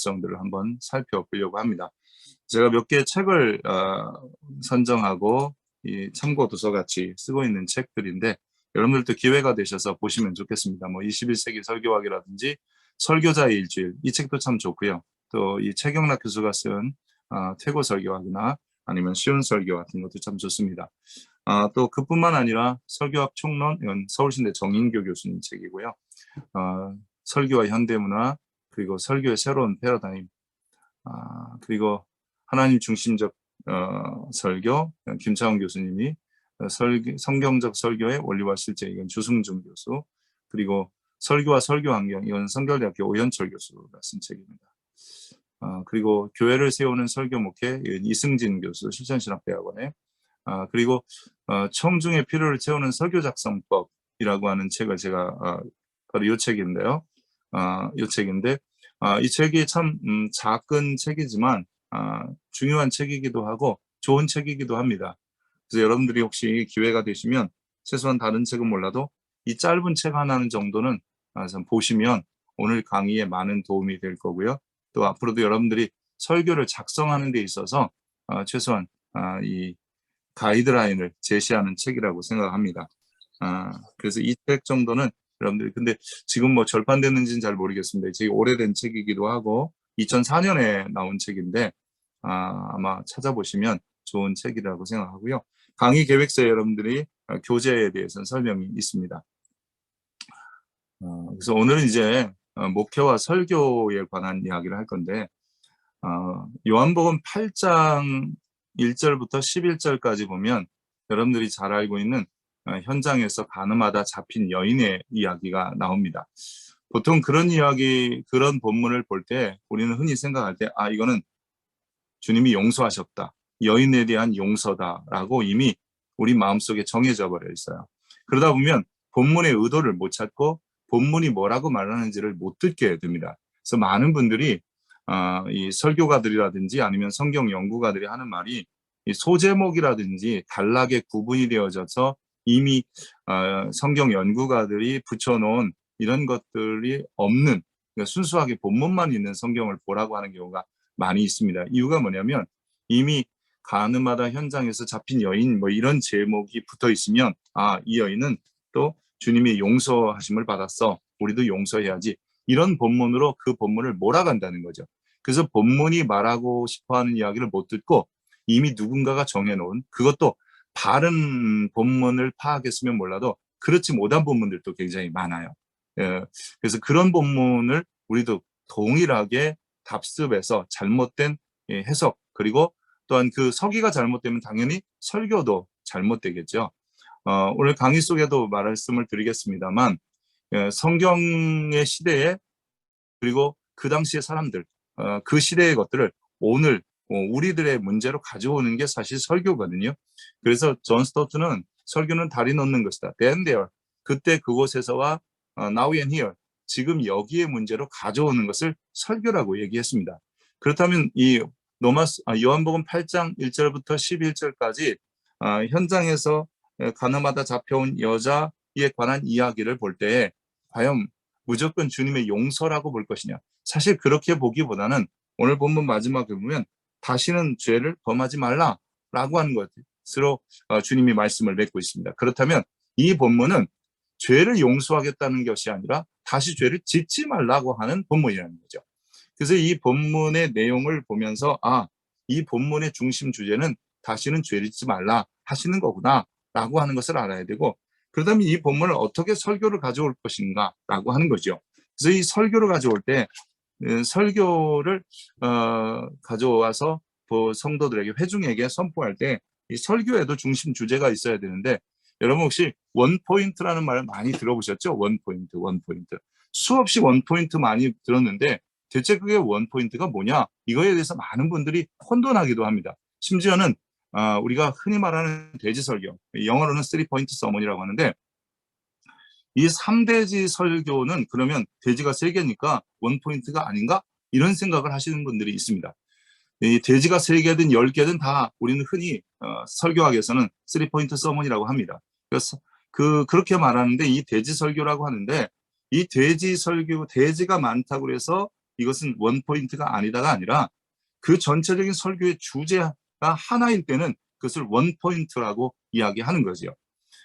중요성들을 한번 살펴보려고 합니다. 제가 몇 개의 책을 선정하고 이 참고 도서같이 쓰고 있는 책들인데 여러분들도 기회가 되셔서 보시면 좋겠습니다. 뭐 21세기 설교학이라든지 설교자의 일주일, 이 책도 참 좋고요. 또 이 최경락 교수가 쓴 퇴고 설교학이나 아니면 쉬운 설교 같은 것도 참 좋습니다. 또 그뿐만 아니라 설교학 총론, 이건 서울신대 정인교 교수님 책이고요. 설교와 현대문화, 그리고 설교의 새로운 패러다임, 그리고 하나님 중심적 설교, 김차원 교수님이 성경적 설교의 원리와 실제, 이건 주승준 교수, 그리고 설교와 설교 환경, 이건 성결대학교 오현철 교수가 쓴 책입니다. 그리고 교회를 세우는 설교 목회, 이건 이승진 교수, 실천신학대학원에, 그리고 청중의 필요를 채우는 설교 작성법이라고 하는 책을 제가 바로 이 책인데요. 이 책인데 이 책이 참 작은 책이지만 중요한 책이기도 하고 좋은 책이기도 합니다. 그래서 여러분들이 혹시 기회가 되시면 최소한 다른 책은 몰라도 이 짧은 책 하나는 정도는 보시면 오늘 강의에 많은 도움이 될 거고요. 또 앞으로도 여러분들이 설교를 작성하는 데 있어서 최소한 이 가이드라인을 제시하는 책이라고 생각합니다. 그래서 이 책 정도는 여러분들이, 근데 지금 뭐 절판됐는지는 잘 모르겠습니다. 되게 오래된 책이기도 하고 2004년에 나온 책인데 아마 찾아보시면 좋은 책이라고 생각하고요. 강의 계획서에 여러분들이 교재에 대해서는 설명이 있습니다. 그래서 오늘은 이제 목회와 설교에 관한 이야기를 할 건데 요한복음 8장 1절부터 11절까지 보면 여러분들이 잘 알고 있는 현장에서 가늠하다 잡힌 여인의 이야기가 나옵니다. 보통 그런 이야기, 그런 본문을 볼 때 우리는 흔히 생각할 때 이거는 주님이 용서하셨다, 여인에 대한 용서다라고 이미 우리 마음속에 정해져 버려 있어요. 그러다 보면 본문의 의도를 못 찾고 본문이 뭐라고 말하는지를 못 듣게 됩니다. 그래서 많은 분들이 이 설교가들이라든지 아니면 성경 연구가들이 하는 말이 이 소제목이라든지 단락에 구분이 되어져서 이미 성경 연구가들이 붙여놓은 이런 것들이 없는, 그러니까 순수하게 본문만 있는 성경을 보라고 하는 경우가 많이 있습니다. 이유가 뭐냐면 이미 가늠하다 현장에서 잡힌 여인 뭐 이런 제목이 붙어 있으면 이 여인은 또 주님의 용서하심을 받았어, 우리도 용서해야지, 이런 본문으로 그 본문을 몰아간다는 거죠. 그래서 본문이 말하고 싶어하는 이야기를 못 듣고 이미 누군가가 정해놓은, 그것도 바른 본문을 파악했으면 몰라도 그렇지 못한 본문들도 굉장히 많아요. 그래서 그런 본문을 우리도 동일하게 답습해서 잘못된 해석, 그리고 또한 그 서기가 잘못되면 당연히 설교도 잘못되겠죠. 오늘 강의 속에도 말씀을 드리겠습니다만 성경의 시대에, 그리고 그 당시의 사람들, 그 시대의 것들을 오늘 우리들의 문제로 가져오는 게 사실 설교거든요. 그래서 존 스토트는 설교는 다리 놓는 것이다. Then there, 그때 그곳에서와 now and here, 지금 여기에 문제로 가져오는 것을 설교라고 얘기했습니다. 그렇다면 이 요한복음 8장 1절부터 11절까지 현장에서 가늠하다 잡혀온 여자에 관한 이야기를 볼 때 과연 무조건 주님의 용서라고 볼 것이냐? 사실 그렇게 보기보다는 오늘 본문 마지막에 보면 다시는 죄를 범하지 말라라고 하는 것으로 주님이 말씀을 맺고 있습니다. 그렇다면 이 본문은 죄를 용서하겠다는 것이 아니라 다시 죄를 짓지 말라고 하는 본문이라는 거죠. 그래서 이 본문의 내용을 보면서 이 본문의 중심 주제는 다시는 죄를 짓지 말라 하시는 거구나라고 하는 것을 알아야 되고, 그렇다면 이 본문을 어떻게 설교를 가져올 것인가라고 하는 거죠. 그래서 이 설교를 가져올 때 설교를 가져와서 성도들에게, 회중에게 선포할 때 이 설교에도 중심 주제가 있어야 되는데, 여러분 혹시 원포인트라는 말을 많이 들어보셨죠? 원포인트. 수없이 원포인트 많이 들었는데 대체 그게 원포인트가 뭐냐? 이거에 대해서 많은 분들이 혼돈하기도 합니다. 심지어는 우리가 흔히 말하는 돼지 설교, 영어로는 3포인트 서먼이라고 하는데, 이 3돼지 설교는 그러면 돼지가 3개니까 원포인트가 아닌가? 이런 생각을 하시는 분들이 있습니다. 이 돼지가 3개든 10개든 다 우리는 흔히 설교학에서는 3포인트 서먼이라고 합니다. 그래서 그렇게 말하는데 이 돼지 설교라고 하는데, 이 돼지 설교, 돼지가 많다고 해서 이것은 원 포인트가 아니다가 아니라 그 전체적인 설교의 주제가 하나일 때는 그것을 원 포인트라고 이야기하는 거죠.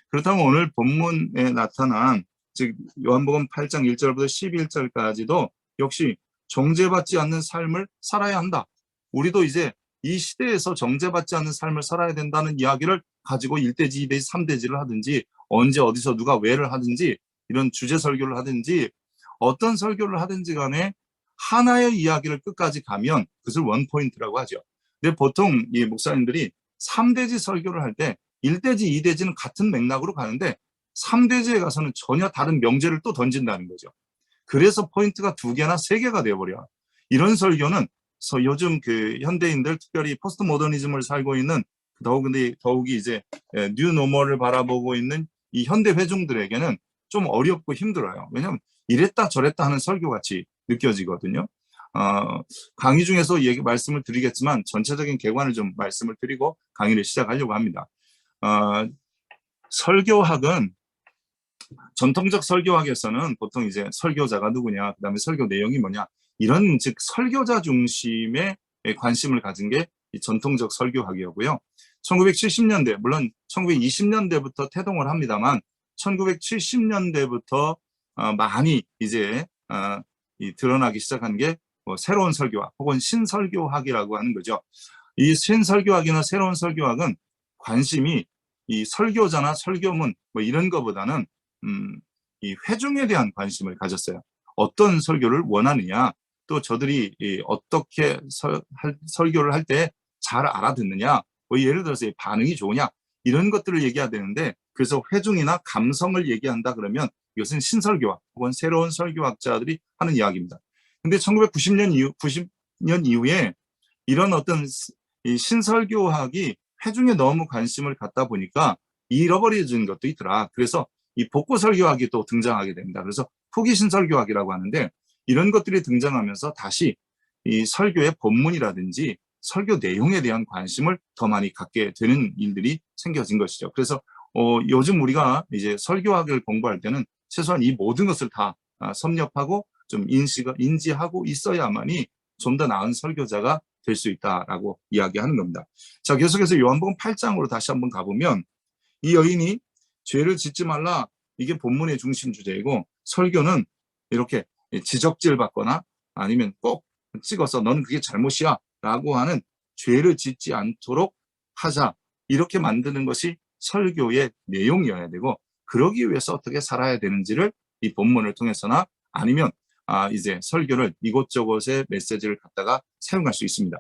그렇다면 오늘 본문에 나타난 즉 요한복음 8장 1절부터 11절까지도 역시 정죄받지 않는 삶을 살아야 한다. 우리도 이제 이 시대에서 정죄받지 않는 삶을 살아야 된다는 이야기를 가지고 1대지, 2대지, 3대지를 하든지 언제 어디서 누가 왜를 하든지 이런 주제 설교를 하든지 어떤 설교를 하든지 간에 하나의 이야기를 끝까지 가면 그것을 원포인트라고 하죠. 근데 보통 이 목사님들이 3대지 설교를 할 때 1대지, 2대지는 같은 맥락으로 가는데 3대지에 가서는 전혀 다른 명제를 또 던진다는 거죠. 그래서 포인트가 2개나 3개가 되어버려요. 이런 설교는 요즘 그 현대인들, 특별히 포스트 모더니즘을 살고 있는 더욱이 이제 뉴 노멀을 바라보고 있는 이 현대 회중들에게는 좀 어렵고 힘들어요. 왜냐하면 이랬다 저랬다 하는 설교같이 느껴지거든요. 강의 중에서 말씀을 드리겠지만 전체적인 개관을 좀 말씀을 드리고 강의를 시작하려고 합니다. 설교학은 전통적 설교학에서는 보통 이제 설교자가 누구냐, 그 다음에 설교 내용이 뭐냐, 이런 즉 설교자 중심의 관심을 가진 게 이 전통적 설교학이었고요. 1970년대, 물론 1920년대부터 태동을 합니다만 1970년대부터 많이 이제 드러나기 시작한 게 새로운 설교학 혹은 신설교학이라고 하는 거죠. 이 신설교학이나 새로운 설교학은 관심이 이 설교자나 설교문 뭐 이런 거보다는 이 회중에 대한 관심을 가졌어요. 어떤 설교를 원하느냐, 또 저들이 어떻게 설교를 할 때 잘 알아듣느냐, 뭐 예를 들어서 반응이 좋으냐, 이런 것들을 얘기해야 되는데, 그래서 회중이나 감성을 얘기한다 그러면 이것은 신설교학 혹은 새로운 설교학자들이 하는 이야기입니다. 근데 1990년 이후에 이런 어떤 이 신설교학이 회중에 너무 관심을 갖다 보니까 잃어버려진 것도 있더라. 그래서 이 복고설교학이 또 등장하게 됩니다. 그래서 후기 신설교학이라고 하는데 이런 것들이 등장하면서 다시 이 설교의 본문이라든지 설교 내용에 대한 관심을 더 많이 갖게 되는 일들이 생겨진 것이죠. 그래서 요즘 우리가 이제 설교학을 공부할 때는 최소한 이 모든 것을 다 섭렵하고 좀 인지하고 있어야만이 좀 더 나은 설교자가 될 수 있다라고 이야기하는 겁니다. 자, 계속해서 요한복음 8장으로 다시 한번 가보면 이 여인이 죄를 짓지 말라, 이게 본문의 중심 주제이고 설교는 이렇게 지적질 받거나 아니면 꼭 찍어서 너는 그게 잘못이야 라고 하는 죄를 짓지 않도록 하자, 이렇게 만드는 것이 설교의 내용이어야 되고, 그러기 위해서 어떻게 살아야 되는지를 이 본문을 통해서나 아니면 이제 설교를 이곳저곳의 메시지를 갖다가 사용할 수 있습니다.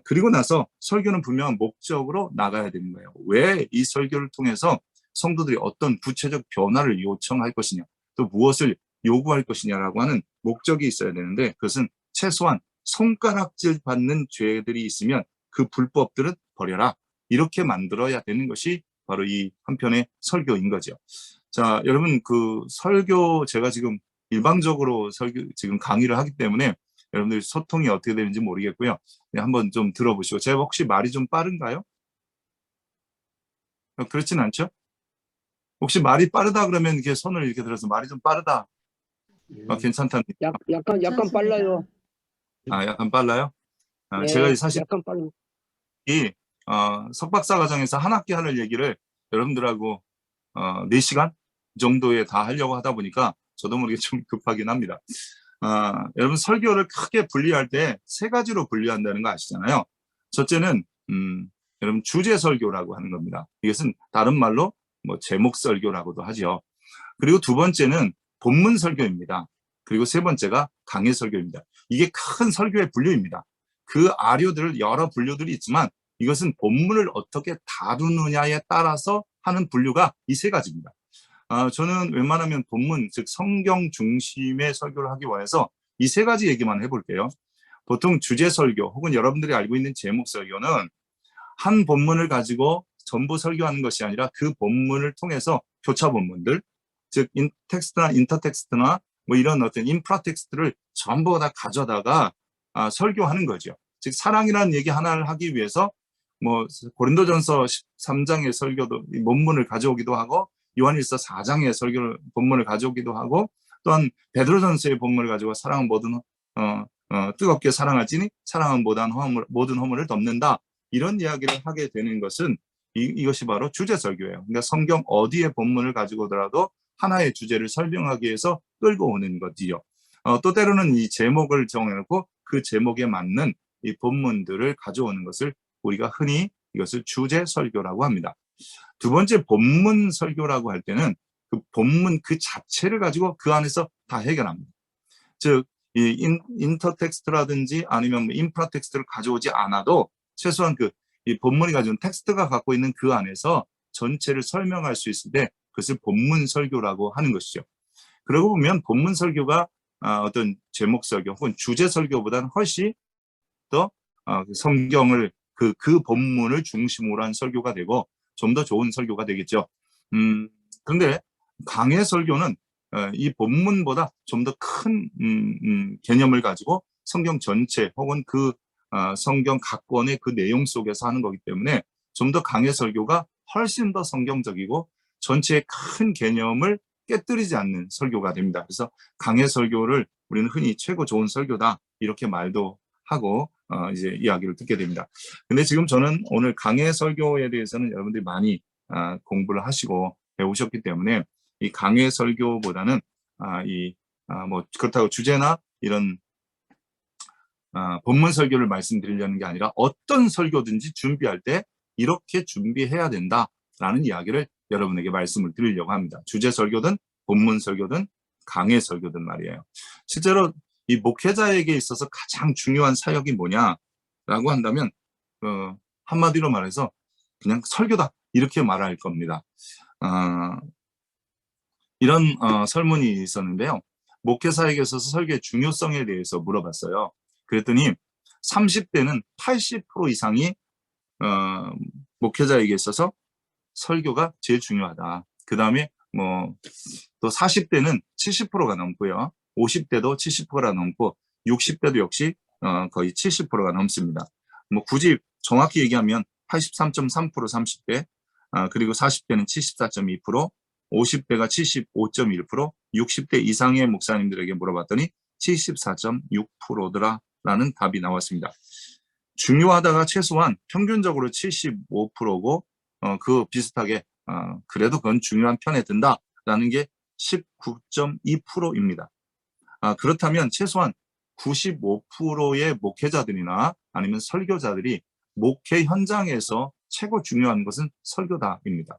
그리고 나서 설교는 분명한 목적으로 나가야 되는 거예요. 왜 이 설교를 통해서 성도들이 어떤 구체적 변화를 요청할 것이냐, 또 무엇을 요구할 것이냐라고 하는 목적이 있어야 되는데, 그것은 최소한 손가락질 받는 죄들이 있으면 그 불법들은 버려라, 이렇게 만들어야 되는 것이 바로 이 한편의 설교인 거죠. 자, 여러분, 그 설교 제가 지금 일방적으로 지금 강의를 하기 때문에 여러분들 소통이 어떻게 되는지 모르겠고요. 네, 한번 좀 들어보시고. 제가 혹시 말이 좀 빠른가요? 그렇진 않죠? 혹시 말이 빠르다 그러면 이렇게 손을 이렇게 들어서 말이 좀 빠르다. 괜찮다는. 약간 빨라요. 약간 빨라요? 네, 제가 사실 약간 빨라요. 이 석박사 과정에서 한 학기 하는 얘기를 여러분들하고 4시간 정도에 다 하려고 하다 보니까 저도 모르게 좀 급하긴 합니다. 여러분 설교를 크게 분리할 때 3가지로 분류한다는 거 아시잖아요. 첫째는 여러분 주제 설교라고 하는 겁니다. 이것은 다른 말로 뭐 제목 설교라고도 하죠. 그리고 2번째는 본문 설교입니다. 그리고 3번째가 강해 설교입니다. 이게 큰 설교의 분류입니다. 그 아류들 여러 분류들이 있지만 이것은 본문을 어떻게 다루느냐에 따라서 하는 분류가 이 3가지입니다. 저는 웬만하면 본문, 즉 성경 중심의 설교를 하기 원해서 이 3가지 얘기만 해볼게요. 보통 주제 설교 혹은 여러분들이 알고 있는 제목 설교는 한 본문을 가지고 전부 설교하는 것이 아니라 그 본문을 통해서 교차 본문들, 즉 텍스트나 인터텍스트나 뭐 이런 어떤 인프라텍스트를 전부 다 가져다가 설교하는 거죠. 즉 사랑이라는 얘기 하나를 하기 위해서 뭐 고린도전서 13장의 설교도 본문을 가져오기도 하고 요한일서 4장의 설교를 본문을 가져오기도 하고 또한 베드로전서의 본문을 가지고 사랑은 모든 뜨겁게 사랑하지니 사랑은 모든 허물을 덮는다. 이런 이야기를 하게 되는 것은 이것이 바로 주제 설교예요. 그러니까 성경 어디에 본문을 가지고 오더라도 하나의 주제를 설명하기 위해서 끌고 오는 것이요. 또 때로는 이 제목을 정해놓고 그 제목에 맞는 이 본문들을 가져오는 것을 우리가 흔히 이것을 주제 설교라고 합니다. 두 번째 본문 설교라고 할 때는 그 본문 그 자체를 가지고 그 안에서 다 해결합니다. 즉, 이 인터텍스트라든지 아니면 뭐 인프라텍스트를 가져오지 않아도 최소한 이 본문이 가지고 있는 텍스트가 갖고 있는 그 안에서 전체를 설명할 수 있을 때 그것을 본문 설교라고 하는 것이죠. 그러고 보면 본문 설교가 어떤 제목 설교 혹은 주제 설교보다는 훨씬 더 성경을 그 본문을 중심으로 한 설교가 되고 좀 더 좋은 설교가 되겠죠. 그런데 강해 설교는 이 본문보다 좀 더 큰 개념을 가지고 성경 전체 혹은 성경 각 권의 그 내용 속에서 하는 거기 때문에 좀 더 강해 설교가 훨씬 더 성경적이고 전체의 큰 개념을 깨뜨리지 않는 설교가 됩니다. 그래서 강해 설교를 우리는 흔히 최고 좋은 설교다 이렇게 말도 하고 이제 이야기를 듣게 됩니다. 근데 지금 저는 오늘 강해 설교에 대해서는 여러분들이 많이 공부를 하시고 배우셨기 때문에 이 강해 설교보다는 뭐 그렇다고 주제나 이런 본문 설교를 말씀드리려는 게 아니라 어떤 설교든지 준비할 때 이렇게 준비해야 된다라는 이야기를 여러분에게 말씀을 드리려고 합니다. 주제 설교든 본문 설교든 강해 설교든 말이에요. 실제로 이 목회자에게 있어서 가장 중요한 사역이 뭐냐라고 한다면 한마디로 말해서 그냥 설교다 이렇게 말할 겁니다. 이런 설문이 있었는데요. 목회사에게 있어서 설교의 중요성에 대해서 물어봤어요. 그랬더니 30대는 80% 이상이 목회자에게 있어서 설교가 제일 중요하다. 그 다음에 또 40대는 70%가 넘고요. 50대도 70%가 넘고 60대도 역시 거의 70%가 넘습니다. 뭐 굳이 정확히 얘기하면 83.3% 30대, 그리고 40대는 74.2%, 50대가 75.1%, 60대 이상의 목사님들에게 물어봤더니 74.6%더라라는 답이 나왔습니다. 중요하다가 최소한 평균적으로 75%고 그 비슷하게 그래도 그건 중요한 편에 든다라는 게 19.2%입니다. 그렇다면 최소한 95%의 목회자들이나 아니면 설교자들이 목회 현장에서 최고 중요한 것은 설교다입니다.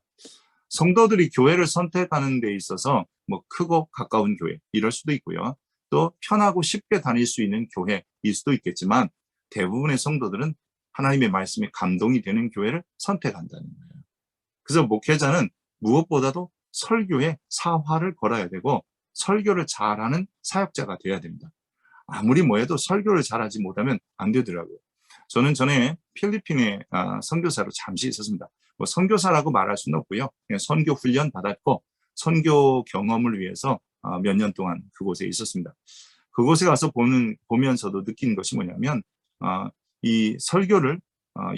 성도들이 교회를 선택하는 데 있어서 뭐 크고 가까운 교회 이럴 수도 있고요. 또 편하고 쉽게 다닐 수 있는 교회일 수도 있겠지만 대부분의 성도들은 하나님의 말씀에 감동이 되는 교회를 선택한다는 거예요. 그래서 목회자는 무엇보다도 설교에 사활을 걸어야 되고 설교를 잘하는 사역자가 되어야 됩니다. 아무리 뭐해도 설교를 잘하지 못하면 안 되더라고요. 저는 전에 필리핀에 선교사로 잠시 있었습니다. 뭐 선교사라고 말할 수는 없고요. 그냥 선교 훈련 받았고 선교 경험을 위해서 몇 년 동안 그곳에 있었습니다. 그곳에 가서 보면서도 느낀 것이 뭐냐면 이 설교를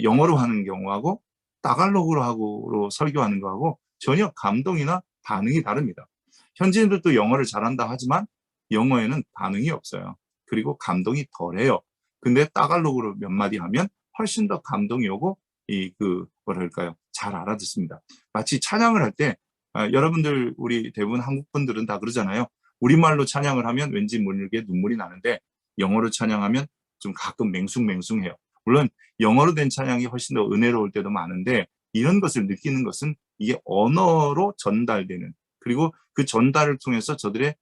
영어로 하는 경우하고 따갈로그로 설교하는 거하고 전혀 감동이나 반응이 다릅니다. 현지인들도 영어를 잘한다 하지만 영어에는 반응이 없어요. 그리고 감동이 덜해요. 근데 따갈로그로 몇 마디 하면 훨씬 더 감동이 오고 뭐랄까요, 잘 알아듣습니다. 마치 찬양을 할 때 여러분들 우리 대부분 한국 분들은 다 그러잖아요. 우리말로 찬양을 하면 왠지 모르게 눈물이 나는데 영어로 찬양하면 좀 가끔 맹숭맹숭해요. 물론 영어로 된 찬양이 훨씬 더 은혜로울 때도 많은데 이런 것을 느끼는 것은 이게 언어로 전달되는 그리고 그 전달을 통해서 저들의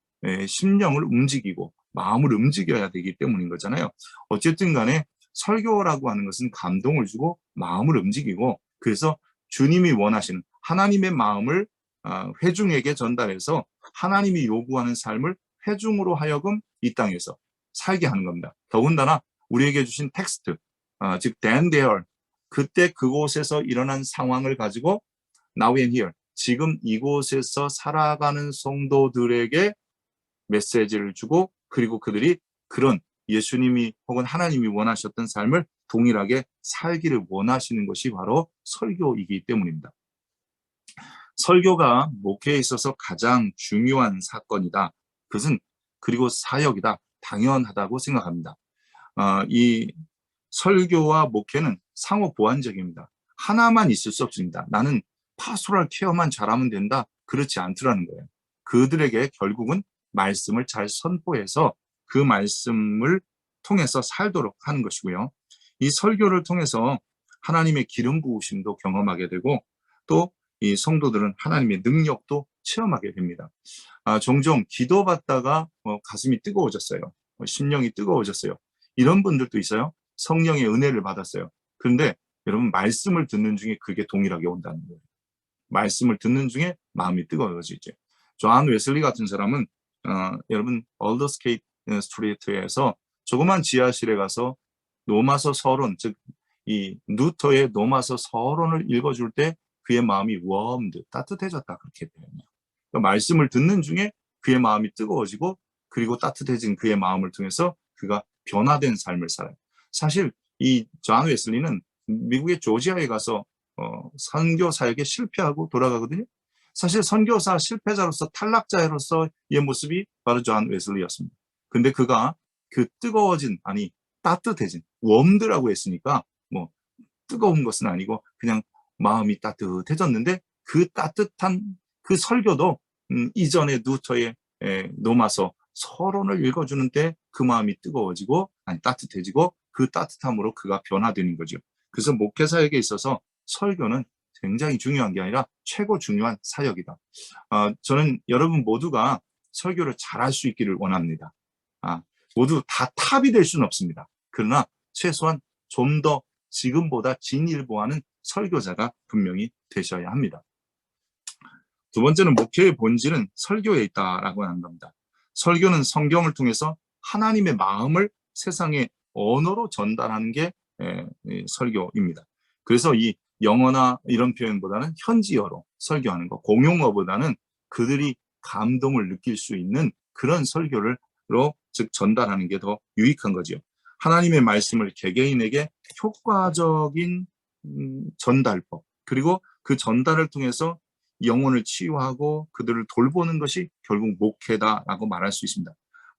심령을 움직이고 마음을 움직여야 되기 때문인 거잖아요. 어쨌든 간에 설교라고 하는 것은 감동을 주고 마음을 움직이고 그래서 주님이 원하시는 하나님의 마음을 회중에게 전달해서 하나님이 요구하는 삶을 회중으로 하여금 이 땅에서 살게 하는 겁니다. 더군다나 우리에게 주신 텍스트, 즉 then there, 그때 그곳에서 일어난 상황을 가지고 now and here, 지금 이곳에서 살아가는 성도들에게 메시지를 주고 그리고 그들이 그런 예수님이 혹은 하나님이 원하셨던 삶을 동일하게 살기를 원하시는 것이 바로 설교이기 때문입니다. 설교가 목회에 있어서 가장 중요한 사건이다. 그것은 그리고 사역이다. 당연하다고 생각합니다. 이 설교와 목회는 상호 보완적입니다. 하나만 있을 수 없습니다. 나는 파스토럴 케어만 잘하면 된다. 그렇지 않더라는 거예요. 그들에게 결국은 말씀을 잘 선포해서 그 말씀을 통해서 살도록 하는 것이고요. 이 설교를 통해서 하나님의 기름 부으심도 경험하게 되고 또 이 성도들은 하나님의 능력도 체험하게 됩니다. 종종 기도받다가 가슴이 뜨거워졌어요. 심령이 뜨거워졌어요. 이런 분들도 있어요. 성령의 은혜를 받았어요. 그런데 여러분 말씀을 듣는 중에 그게 동일하게 온다는 거예요. 말씀을 듣는 중에 마음이 뜨거워지죠. 존 웨슬리 같은 사람은 여러분 얼더스케이트 스트리트에서 조그만 지하실에 가서 로마서 서론, 즉 이 루터의 로마서 서론을 읽어줄 때 그의 마음이 웜드, 따뜻해졌다 그렇게 표현해요. 그러니까 말씀을 듣는 중에 그의 마음이 뜨거워지고 그리고 따뜻해진 그의 마음을 통해서 그가 변화된 삶을 살아요. 사실 이 존 웨슬리는 미국의 조지아에 가서 선교 사역에 실패하고 돌아가거든요. 사실 선교사 실패자로서 탈락자로서의 모습이 바로 존 웨슬리였습니다. 근데 그가 그 뜨거워진, 아니 따뜻해진, 웜드라고 했으니까 뭐 뜨거운 것은 아니고 그냥 마음이 따뜻해졌는데 그 따뜻한 그 설교도 이전에 루터의 로마서 서론을 읽어주는 때 그 마음이 뜨거워지고 아니 따뜻해지고 그 따뜻함으로 그가 변화되는 거죠. 그래서 목회 사역에 있어서 설교는 굉장히 중요한 게 아니라 최고 중요한 사역이다. 저는 여러분 모두가 설교를 잘할 수 있기를 원합니다. 모두 다 탑이 될 수는 없습니다. 그러나 최소한 좀 더 지금보다 진일보하는 설교자가 분명히 되셔야 합니다. 두 번째는 목회의 본질은 설교에 있다라고 하는 겁니다. 설교는 성경을 통해서 하나님의 마음을 세상의 언어로 전달하는 게 설교입니다. 그래서 이 영어나 이런 표현보다는 현지어로 설교하는 거, 공용어보다는 그들이 감동을 느낄 수 있는 그런 설교로 즉 전달하는 게 더 유익한 거죠. 하나님의 말씀을 개개인에게 효과적인 전달법, 그리고 그 전달을 통해서 영혼을 치유하고 그들을 돌보는 것이 결국 목회다라고 말할 수 있습니다.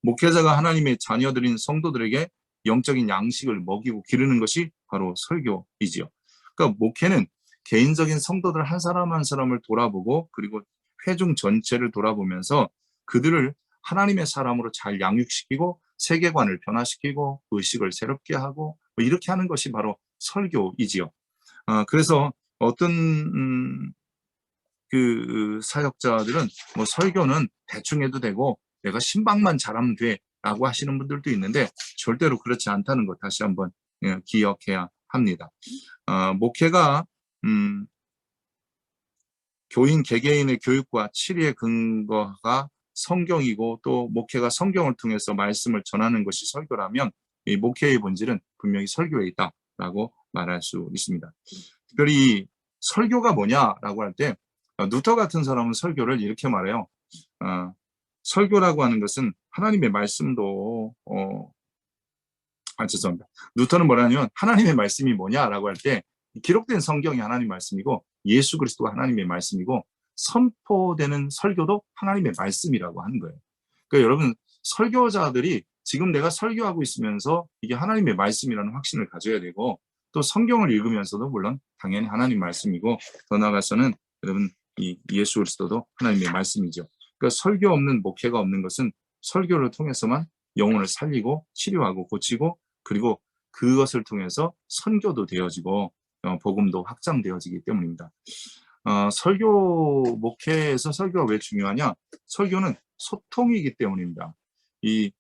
목회자가 하나님의 자녀들인 성도들에게 영적인 양식을 먹이고 기르는 것이 바로 설교이지요. 그러니까 목회는 개인적인 성도들 한 사람 한 사람을 돌아보고 그리고 회중 전체를 돌아보면서 그들을 하나님의 사람으로 잘 양육시키고 세계관을 변화시키고 의식을 새롭게 하고 이렇게 하는 것이 바로 설교이지요. 그래서 어떤 그 사역자들은 뭐 설교는 대충 해도 되고 내가 신방만 잘하면 돼라고 하시는 분들도 있는데 절대로 그렇지 않다는 것 다시 한번 기억해야 합니다. 목회가 교인 개개인의 교육과 치리의 근거가 성경이고 또 목회가 성경을 통해서 말씀을 전하는 것이 설교라면 이 목회의 본질은 분명히 설교에 있다라고 말할 수 있습니다. 특별히 설교가 뭐냐라고 할 때 루터 같은 사람은 설교를 이렇게 말해요. 설교라고 하는 것은 하나님의 말씀도 죄송합니다. 루터는 뭐라냐면 하나님의 말씀이 뭐냐라고 할 때 기록된 성경이 하나님의 말씀이고 예수 그리스도가 하나님의 말씀이고 선포되는 설교도 하나님의 말씀이라고 하는 거예요. 그러니까 여러분 설교자들이 지금 내가 설교하고 있으면서 이게 하나님의 말씀이라는 확신을 가져야 되고 또 성경을 읽으면서도 물론 당연히 하나님 말씀이고 더 나아가서는 여러분 이 예수 그리스도도 하나님의 말씀이죠. 그러니까 설교 없는 목회가 없는 것은 설교를 통해서만 영혼을 살리고 치료하고 고치고 그리고 그것을 통해서 선교도 되어지고 복음도 확장되어지기 때문입니다. 설교 목회에서 설교가 왜 중요하냐? 설교는 소통이기 때문입니다. 이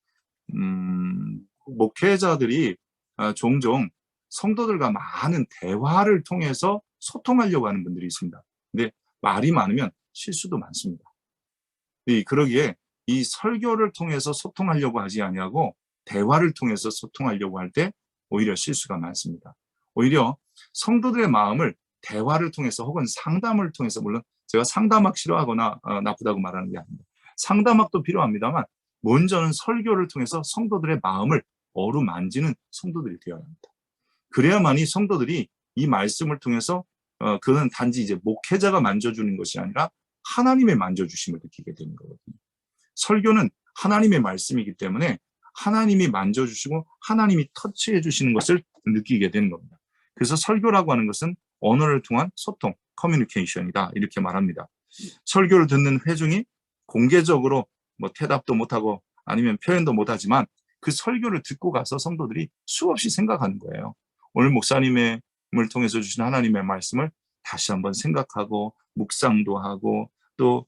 목회자들이 종종 성도들과 많은 대화를 통해서 소통하려고 하는 분들이 있습니다. 근데 말이 많으면 실수도 많습니다. 그러기에 이 설교를 통해서 소통하려고 하지 아니하고 대화를 통해서 소통하려고 할 때 오히려 실수가 많습니다. 오히려 성도들의 마음을 대화를 통해서 혹은 상담을 통해서, 물론 제가 상담학 싫어하거나 나쁘다고 말하는 게 아닙니다. 상담학도 필요합니다만 먼저는 설교를 통해서 성도들의 마음을 어루만지는 성도들이 되어야 합니다. 그래야만이 성도들이 이 말씀을 통해서 그는 단지 이제 목회자가 만져주는 것이 아니라 하나님의 만져주심을 느끼게 되는 거거든요. 설교는 하나님의 말씀이기 때문에 하나님이 만져주시고 하나님이 터치해 주시는 것을 느끼게 되는 겁니다. 그래서 설교라고 하는 것은 언어를 통한 소통, 커뮤니케이션이다 이렇게 말합니다. 설교를 듣는 회중이 공개적으로 뭐 대답도 못하고 아니면 표현도 못하지만 그 설교를 듣고 가서 성도들이 수없이 생각하는 거예요. 오늘 목사님을 통해서 주신 하나님의 말씀을 다시 한번 생각하고 묵상도 하고 또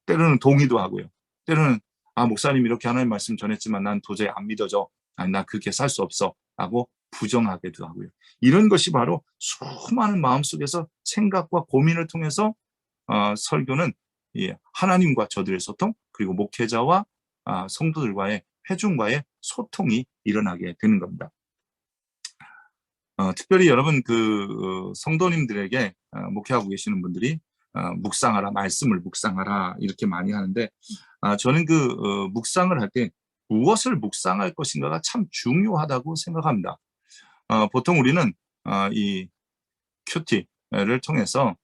때로는 동의도 하고요. 때로는 목사님 이렇게 하나님 말씀 전했지만 난 도저히 안 믿어져. 아니 나 그렇게 살 수 없어. 라고 부정하기도 하고요. 이런 것이 바로 수많은 마음속에서 생각과 고민을 통해서 설교는 하나님과 저들의 소통 그리고 목회자와 성도들과의 회중과의 소통이 일어나게 되는 겁니다. 특별히 여러분 성도님들에게 목회하고 계시는 분들이 묵상하라, 말씀을 묵상하라 이렇게 많이 하는데 저는 묵상을 할 때 무엇을 묵상할 것인가가 참 중요하다고 생각합니다. 보통 우리는 이 큐티를 통해서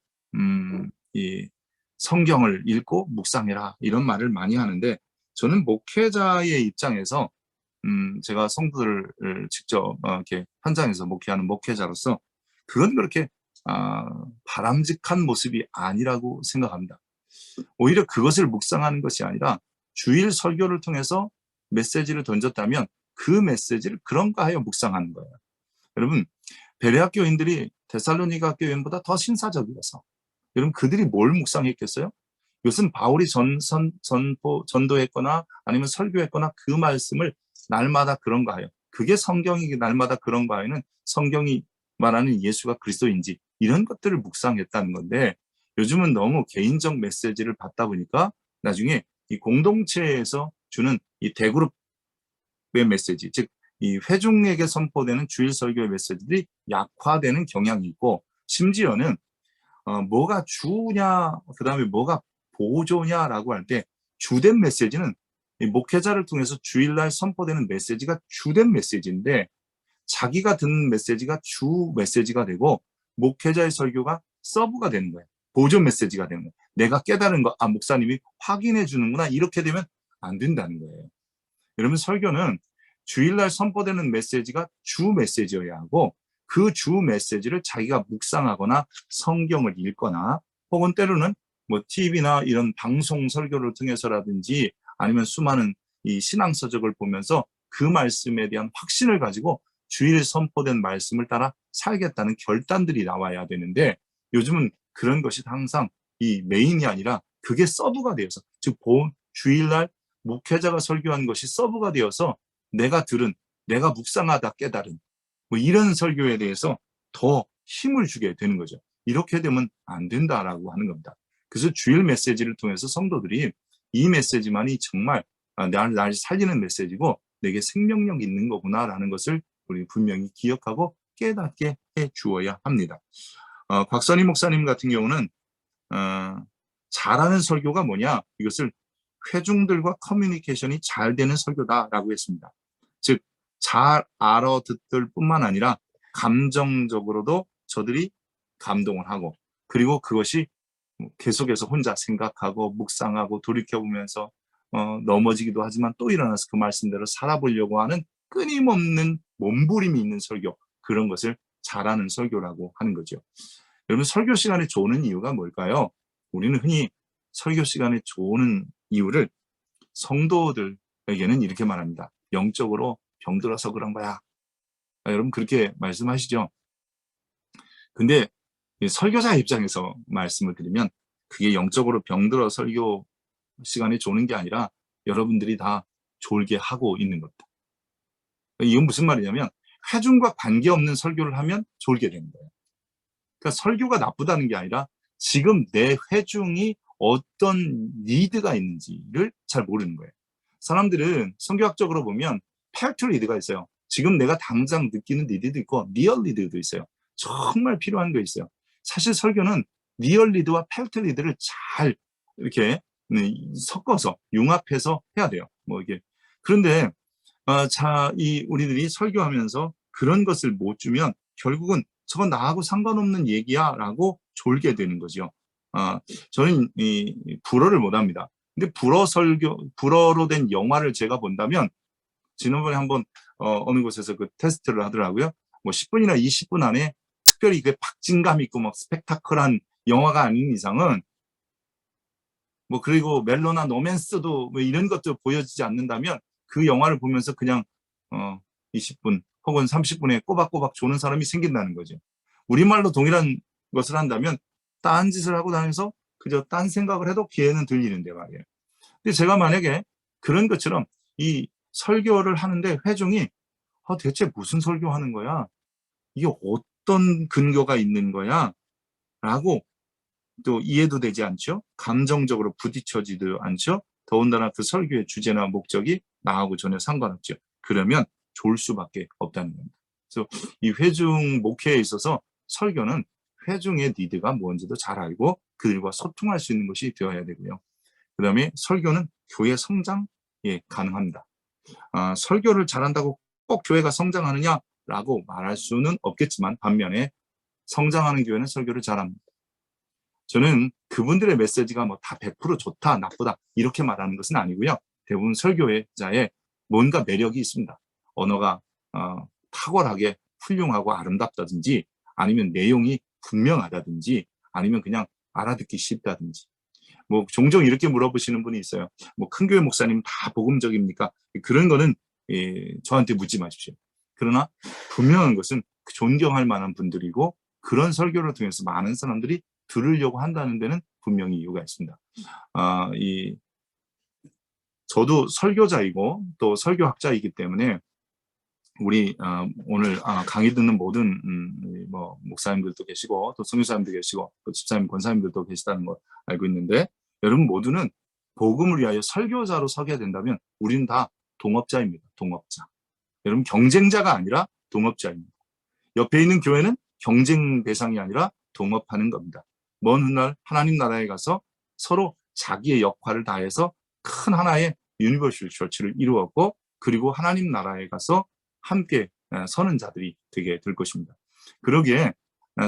이 성경을 읽고 묵상해라 이런 말을 많이 하는데 저는 목회자의 입장에서 제가 성도들을 직접 이렇게 현장에서 목회하는 목회자로서 그건 그렇게 바람직한 모습이 아니라고 생각합니다. 오히려 그것을 묵상하는 것이 아니라 주일 설교를 통해서 메시지를 던졌다면 그 메시지를 그런가 하여 묵상하는 거예요. 여러분 베레아 교인들이 데살로니가 교인보다 더 신사적이어서 여러분 그들이 뭘 묵상했겠어요? 이것은 바울이 전도했거나 아니면 설교했거나 그 말씀을 날마다 그런가 하여 그게 성경이 날마다 그런가 하여는 성경이 말하는 예수가 그리스도인지 이런 것들을 묵상했다는 건데 요즘은 너무 개인적 메시지를 받다 보니까 나중에 이 공동체에서 주는 이 대그룹의 메시지 즉 이 회중에게 선포되는 주일 설교의 메시지들이 약화되는 경향이 있고 심지어는 뭐가 주냐 그 다음에 뭐가 보조냐라고 할 때 주된 메시지는 이 목회자를 통해서 주일날 선포되는 메시지가 주된 메시지인데 자기가 듣는 메시지가 주 메시지가 되고 목회자의 설교가 서브가 되는 거예요. 보조 메시지가 되는 거예요. 내가 깨달은 거 목사님이 확인해 주는구나 이렇게 되면 안 된다는 거예요. 여러분 설교는 주일날 선포되는 메시지가 주 메시지여야 하고 그 주 메시지를 자기가 묵상하거나 성경을 읽거나 혹은 때로는 뭐 TV나 이런 방송 설교를 통해서라든지 아니면 수많은 이 신앙서적을 보면서 그 말씀에 대한 확신을 가지고 주일 선포된 말씀을 따라 살겠다는 결단들이 나와야 되는데 요즘은 그런 것이 항상 이 메인이 아니라 그게 서브가 되어서 즉 주일날 목회자가 설교한 것이 서브가 되어서 내가 묵상하다 깨달은 뭐 이런 설교에 대해서 더 힘을 주게 되는 거죠. 이렇게 되면 안 된다라고 하는 겁니다. 그래서 주일 메시지를 통해서 성도들이 이 메시지만이 정말 날 살리는 메시지고 내게 생명력 있는 거구나라는 것을 우리 분명히 기억하고 깨닫게 해 주어야 합니다. 곽선희 목사님 같은 경우는 잘하는 설교가 뭐냐? 이것을 회중들과 커뮤니케이션이 잘 되는 설교다라고 했습니다. 즉 잘 알아듣을 뿐만 아니라 감정적으로도 저들이 감동을 하고 그리고 그것이 계속해서 혼자 생각하고 묵상하고 돌이켜보면서 넘어지기도 하지만 또 일어나서 그 말씀대로 살아보려고 하는 끊임없는 몸부림이 있는 설교 그런 것을 잘하는 설교라고 하는 거죠. 여러분 설교 시간에 좋은 이유가 뭘까요? 우리는 흔히 설교 시간에 좋은 이유를 성도들에게는 이렇게 말합니다. 영적으로 병들어서 그런 거야. 여러분 그렇게 말씀하시죠. 근데 설교자 입장에서 말씀을 드리면 그게 영적으로 병들어 설교 시간이 좋은 게 아니라 여러분들이 다 졸게 하고 있는 겁니다. 이건 무슨 말이냐면 회중과 관계없는 설교를 하면 졸게 되는 거예요. 그러니까 설교가 나쁘다는 게 아니라 지금 내 회중이 어떤 니드가 있는지를 잘 모르는 거예요. 사람들은 성경학적으로 보면 팩트 리드가 있어요. 지금 내가 당장 느끼는 니드도 있고 리얼 리드도 있어요. 정말 필요한 거 있어요. 사실 설교는 리얼 리드와 팩트 리드를 잘 이렇게 섞어서 융합해서 해야 돼요. 뭐 이게 그런데 우리들이 설교하면서 그런 것을 못 주면 결국은 저건 나하고 상관없는 얘기야 라고 졸게 되는 거죠. 저는 불어를 못 합니다. 근데 불어로 된 영화를 제가 본다면 지난번에 한번 어느 곳에서 그 테스트를 하더라고요. 뭐 10분이나 20분 안에 특별히 그 박진감 있고 막 스펙타클한 영화가 아닌 이상은 뭐 그리고 멜로나 로맨스도 뭐 이런 것도 보여지지 않는다면 그 영화를 보면서 그냥 20분 혹은 30분에 꼬박꼬박 조는 사람이 생긴다는 거죠. 우리말로 동일한 것을 한다면 딴 짓을 하고 다니면서 그저 딴 생각을 해도 귀에는 들리는데 말이에요. 근데 제가 만약에 그런 것처럼 이 설교를 하는데 회중이 대체 무슨 설교하는 거야? 이게 어떤 근거가 있는 거야? 라고 또 이해도 되지 않죠. 감정적으로 부딪혀지도 않죠. 더군다나 그 설교의 주제나 목적이 나하고 전혀 상관없죠. 그러면 좋을 수밖에 없다는 겁니다. 그래서 이 회중 목회에 있어서 설교는 회중의 니드가 뭔지도 잘 알고 그들과 소통할 수 있는 것이 되어야 되고요. 그 다음에 설교는 교회 성장에 가능합니다. 설교를 잘한다고 꼭 교회가 성장하느냐라고 말할 수는 없겠지만 반면에 성장하는 교회는 설교를 잘합니다. 저는 그분들의 메시지가 뭐 다 100% 좋다, 나쁘다 이렇게 말하는 것은 아니고요. 대부분 설교자의 뭔가 매력이 있습니다. 언어가 탁월하게 훌륭하고 아름답다든지 아니면 내용이 분명하다든지 아니면 그냥 알아듣기 쉽다든지 뭐 종종 이렇게 물어보시는 분이 있어요. 뭐 큰 교회 목사님 다 복음적입니까? 그런 거는 저한테 묻지 마십시오. 그러나 분명한 것은 존경할 만한 분들이고 그런 설교를 통해서 많은 사람들이 들으려고 한다는 데는 분명히 이유가 있습니다. 저도 설교자이고 또 설교학자이기 때문에 우리 오늘 강의 듣는 모든 뭐 목사님들도 계시고 또 선교사님도 계시고 또 집사님 권사님들도 계시다는 걸 알고 있는데 여러분 모두는 복음을 위하여 설교자로 서게 된다면 우리는 다 동업자입니다. 동업자. 여러분 경쟁자가 아니라 동업자입니다. 옆에 있는 교회는 경쟁 대상이 아니라 동업하는 겁니다. 먼 훗날 하나님 나라에 가서 서로 자기의 역할을 다해서 큰 하나의 유니버셜 처치를 이루었고 그리고 하나님 나라에 가서 함께 서는 자들이 되게 될 것입니다. 그러기에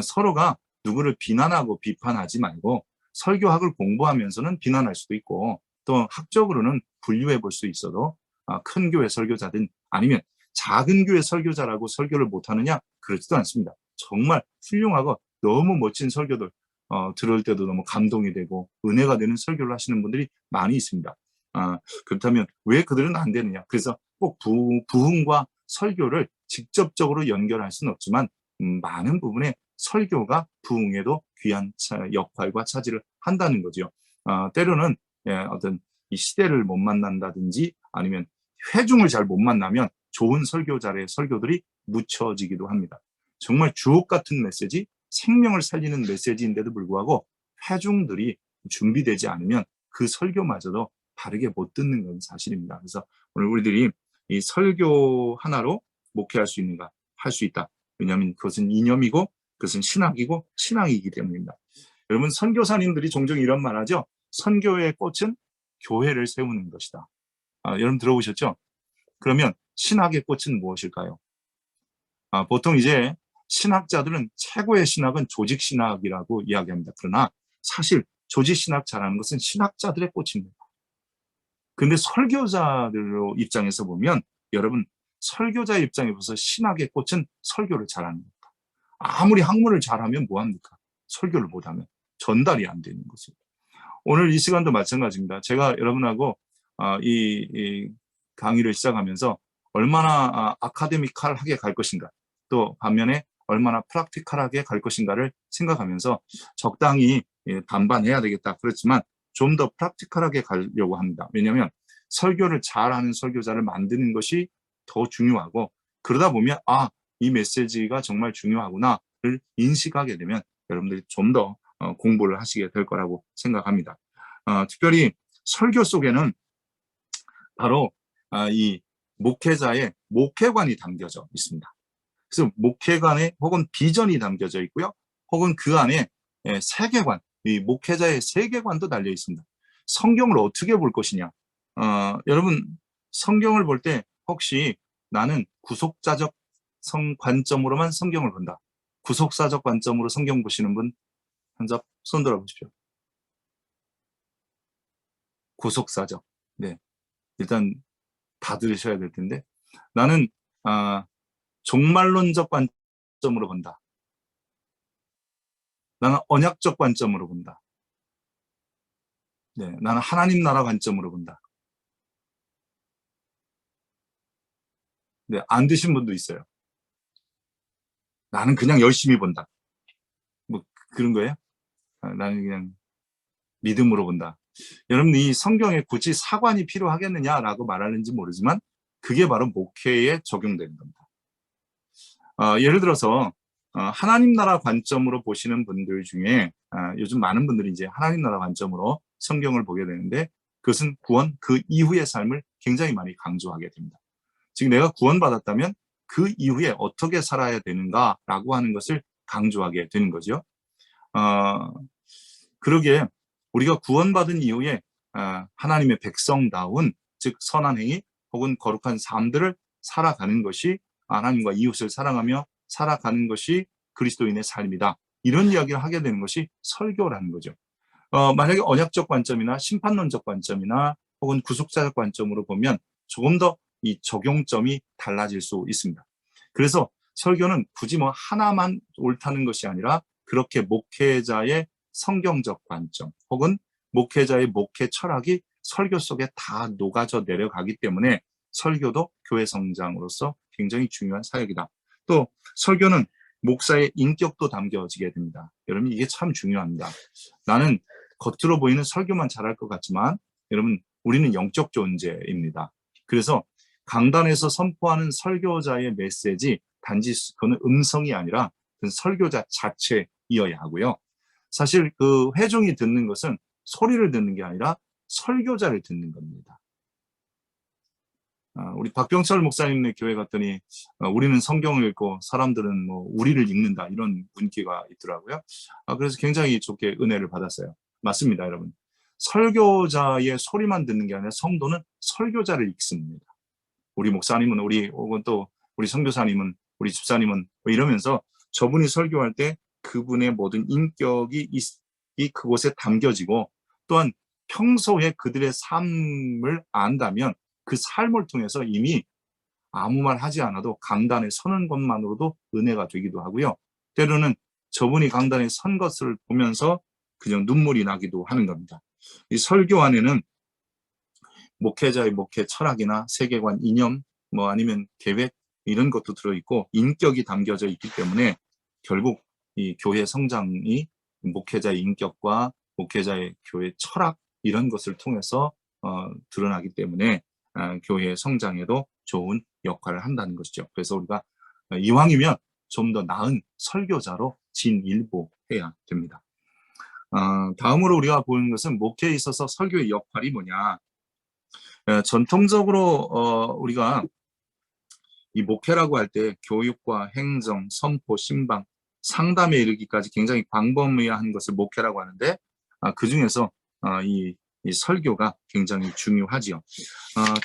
서로가 누구를 비난하고 비판하지 말고 설교학을 공부하면서는 비난할 수도 있고 또 학적으로는 분류해 볼 수 있어도 큰 교회 설교자든 아니면 작은 교회 설교자라고 설교를 못하느냐? 그렇지도 않습니다. 정말 훌륭하고 너무 멋진 설교들 들을 때도 너무 감동이 되고 은혜가 되는 설교를 하시는 분들이 많이 있습니다. 그렇다면 왜 그들은 안 되느냐? 그래서 꼭 부흥과 설교를 직접적으로 연결할 수는 없지만 많은 부분에 설교가 부흥에도 귀한 역할과 차지를 한다는 거죠. 때로는 어떤 이 시대를 못 만난다든지 아니면 회중을 잘 못 만나면 좋은 설교자의 설교들이 묻혀지기도 합니다. 정말 주옥 같은 메시지, 생명을 살리는 메시지인데도 불구하고 회중들이 준비되지 않으면 그 설교마저도 바르게 못 듣는 건 사실입니다. 그래서 오늘 우리들이 이 설교 하나로 목회할 수 있는가, 할 수 있다. 왜냐하면 그것은 이념이고 그것은 신학이고 신앙이기 때문입니다. 여러분 선교사님들이 종종 이런 말 하죠. 선교의 꽃은 교회를 세우는 것이다. 여러분 들어보셨죠? 그러면 신학의 꽃은 무엇일까요? 보통 이제 신학자들은 최고의 신학은 조직 신학이라고 이야기합니다. 그러나 사실 조직 신학 잘하는 것은 신학자들의 꽃입니다. 근데 설교자들 입장에서 보면 여러분 설교자 입장에 보서 신학의 꽃은 설교를 잘하는 겁니다. 아무리 학문을 잘하면 뭐합니까? 설교를 못하면 전달이 안 되는 것입니다. 오늘 이 시간도 마찬가지입니다. 제가 여러분하고 이 강의를 시작하면서 얼마나 아카데미컬하게 갈 것인가 또 반면에 얼마나 프랙티컬하게 갈 것인가를 생각하면서 적당히 반반 해야 되겠다. 그렇지만 좀 더 프랙티컬하게 가려고 합니다. 왜냐하면 설교를 잘하는 설교자를 만드는 것이 더 중요하고 그러다 보면 이 메시지가 정말 중요하구나를 인식하게 되면 여러분들이 좀 더 공부를 하시게 될 거라고 생각합니다. 특별히 설교 속에는 바로 이 목회자의 목회관이 담겨져 있습니다. 그래서 목회관에 혹은 비전이 담겨져 있고요. 혹은 그 안에 세계관, 이 목회자의 세계관도 달려 있습니다. 성경을 어떻게 볼 것이냐. 여러분 성경을 볼 때 혹시 나는 구속자적 관점으로만 성경을 본다. 구속사적 관점으로 성경 보시는 분 한 손 들어보십시오. 구속사적. 네. 일단 다 들으셔야 될 텐데 나는 종말론적 관점으로 본다. 나는 언약적 관점으로 본다. 네, 나는 하나님 나라 관점으로 본다. 네, 안 드신 분도 있어요. 나는 그냥 열심히 본다. 뭐 그런 거예요? 나는 그냥 믿음으로 본다. 여러분, 이 성경에 굳이 사관이 필요하겠느냐라고 말하는지 모르지만 그게 바로 목회에 적용되는 겁니다. 예를 들어서 하나님 나라 관점으로 보시는 분들 중에 요즘 많은 분들이 이제 하나님 나라 관점으로 성경을 보게 되는데, 그것은 구원 그 이후의 삶을 굉장히 많이 강조하게 됩니다. 즉 내가 구원받았다면 그 이후에 어떻게 살아야 되는가라고 하는 것을 강조하게 되는 거죠. 그러기에 우리가 구원받은 이후에 하나님의 백성다운, 즉 선한 행위 혹은 거룩한 삶들을 살아가는 것이, 하나님과 이웃을 사랑하며 살아가는 것이 그리스도인의 삶이다. 이런 이야기를 하게 되는 것이 설교라는 거죠. 만약에 언약적 관점이나 심판론적 관점이나 혹은 구속자적 관점으로 보면 조금 더 이 적용점이 달라질 수 있습니다. 그래서 설교는 굳이 뭐 하나만 옳다는 것이 아니라 그렇게 목회자의 성경적 관점 혹은 목회자의 목회 철학이 설교 속에 다 녹아져 내려가기 때문에 설교도 교회 성장으로서 굉장히 중요한 사역이다. 또 설교는 목사의 인격도 담겨지게 됩니다. 여러분, 이게 참 중요합니다. 나는 겉으로 보이는 설교만 잘할 것 같지만 여러분, 우리는 영적 존재입니다. 그래서 강단에서 선포하는 설교자의 메시지, 단지 그거는 음성이 아니라 그 설교자 자체이어야 하고요. 사실 그 회중이 듣는 것은 소리를 듣는 게 아니라 설교자를 듣는 겁니다. 우리 박병철 목사님네 교회 갔더니 우리는 성경을 읽고 사람들은 뭐 우리를 읽는다, 이런 분기가 있더라고요. 그래서 굉장히 좋게 은혜를 받았어요. 맞습니다, 여러분. 설교자의 소리만 듣는 게 아니라 성도는 설교자를 읽습니다. 우리 목사님은 혹은 또 우리 선교사님은, 우리 집사님은 뭐 이러면서 저분이 설교할 때 그분의 모든 인격이 그곳에 담겨지고, 또한 평소에 그들의 삶을 안다면 그 삶을 통해서 이미 아무 말 하지 않아도 강단에 서는 것만으로도 은혜가 되기도 하고요. 때로는 저분이 강단에 선 것을 보면서 그냥 눈물이 나기도 하는 겁니다. 이 설교 안에는 목회자의 목회 철학이나 세계관, 이념, 뭐 아니면 계획, 이런 것도 들어있고 인격이 담겨져 있기 때문에 결국 이 교회 성장이 목회자의 인격과 목회자의 교회 철학, 이런 것을 통해서 드러나기 때문에 교회의 성장에도 좋은 역할을 한다는 것이죠. 그래서 우리가 이왕이면 좀 더 나은 설교자로 진일보해야 됩니다. 다음으로 우리가 보는 것은 목회에 있어서 설교의 역할이 뭐냐. 전통적으로 우리가 이 목회라고 할 때 교육과 행정, 선포, 신방, 상담에 이르기까지 굉장히 광범위한 것을 목회라고 하는데, 그 중에서 이 설교가 굉장히 중요하지요.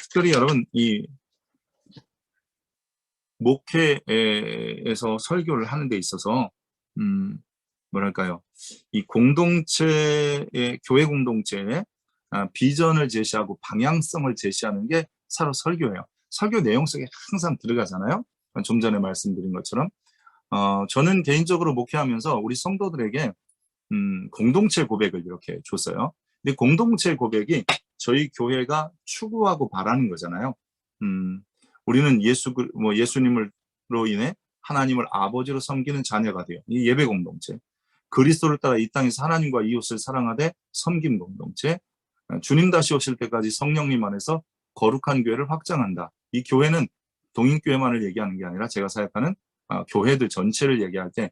특별히 여러분, 이 목회에서 설교를 하는 데 있어서 뭐랄까요, 이 공동체의, 교회 공동체의 비전을 제시하고 방향성을 제시하는 게 바로 설교예요. 설교 내용 속에 항상 들어가잖아요. 좀 전에 말씀드린 것처럼 저는 개인적으로 목회하면서 우리 성도들에게 공동체 고백을 이렇게 줬어요. 근데 공동체 고백이 저희 교회가 추구하고 바라는 거잖아요. 우리는 예수님으로 인해 하나님을 아버지로 섬기는 자녀가 돼요. 이 예배 공동체. 그리스도를 따라 이 땅에서 하나님과 이웃을 사랑하되 섬김 공동체. 주님 다시 오실 때까지 성령님 안에서 거룩한 교회를 확장한다. 이 교회는 동인교회만을 얘기하는 게 아니라 제가 생각하는 교회들 전체를 얘기할 때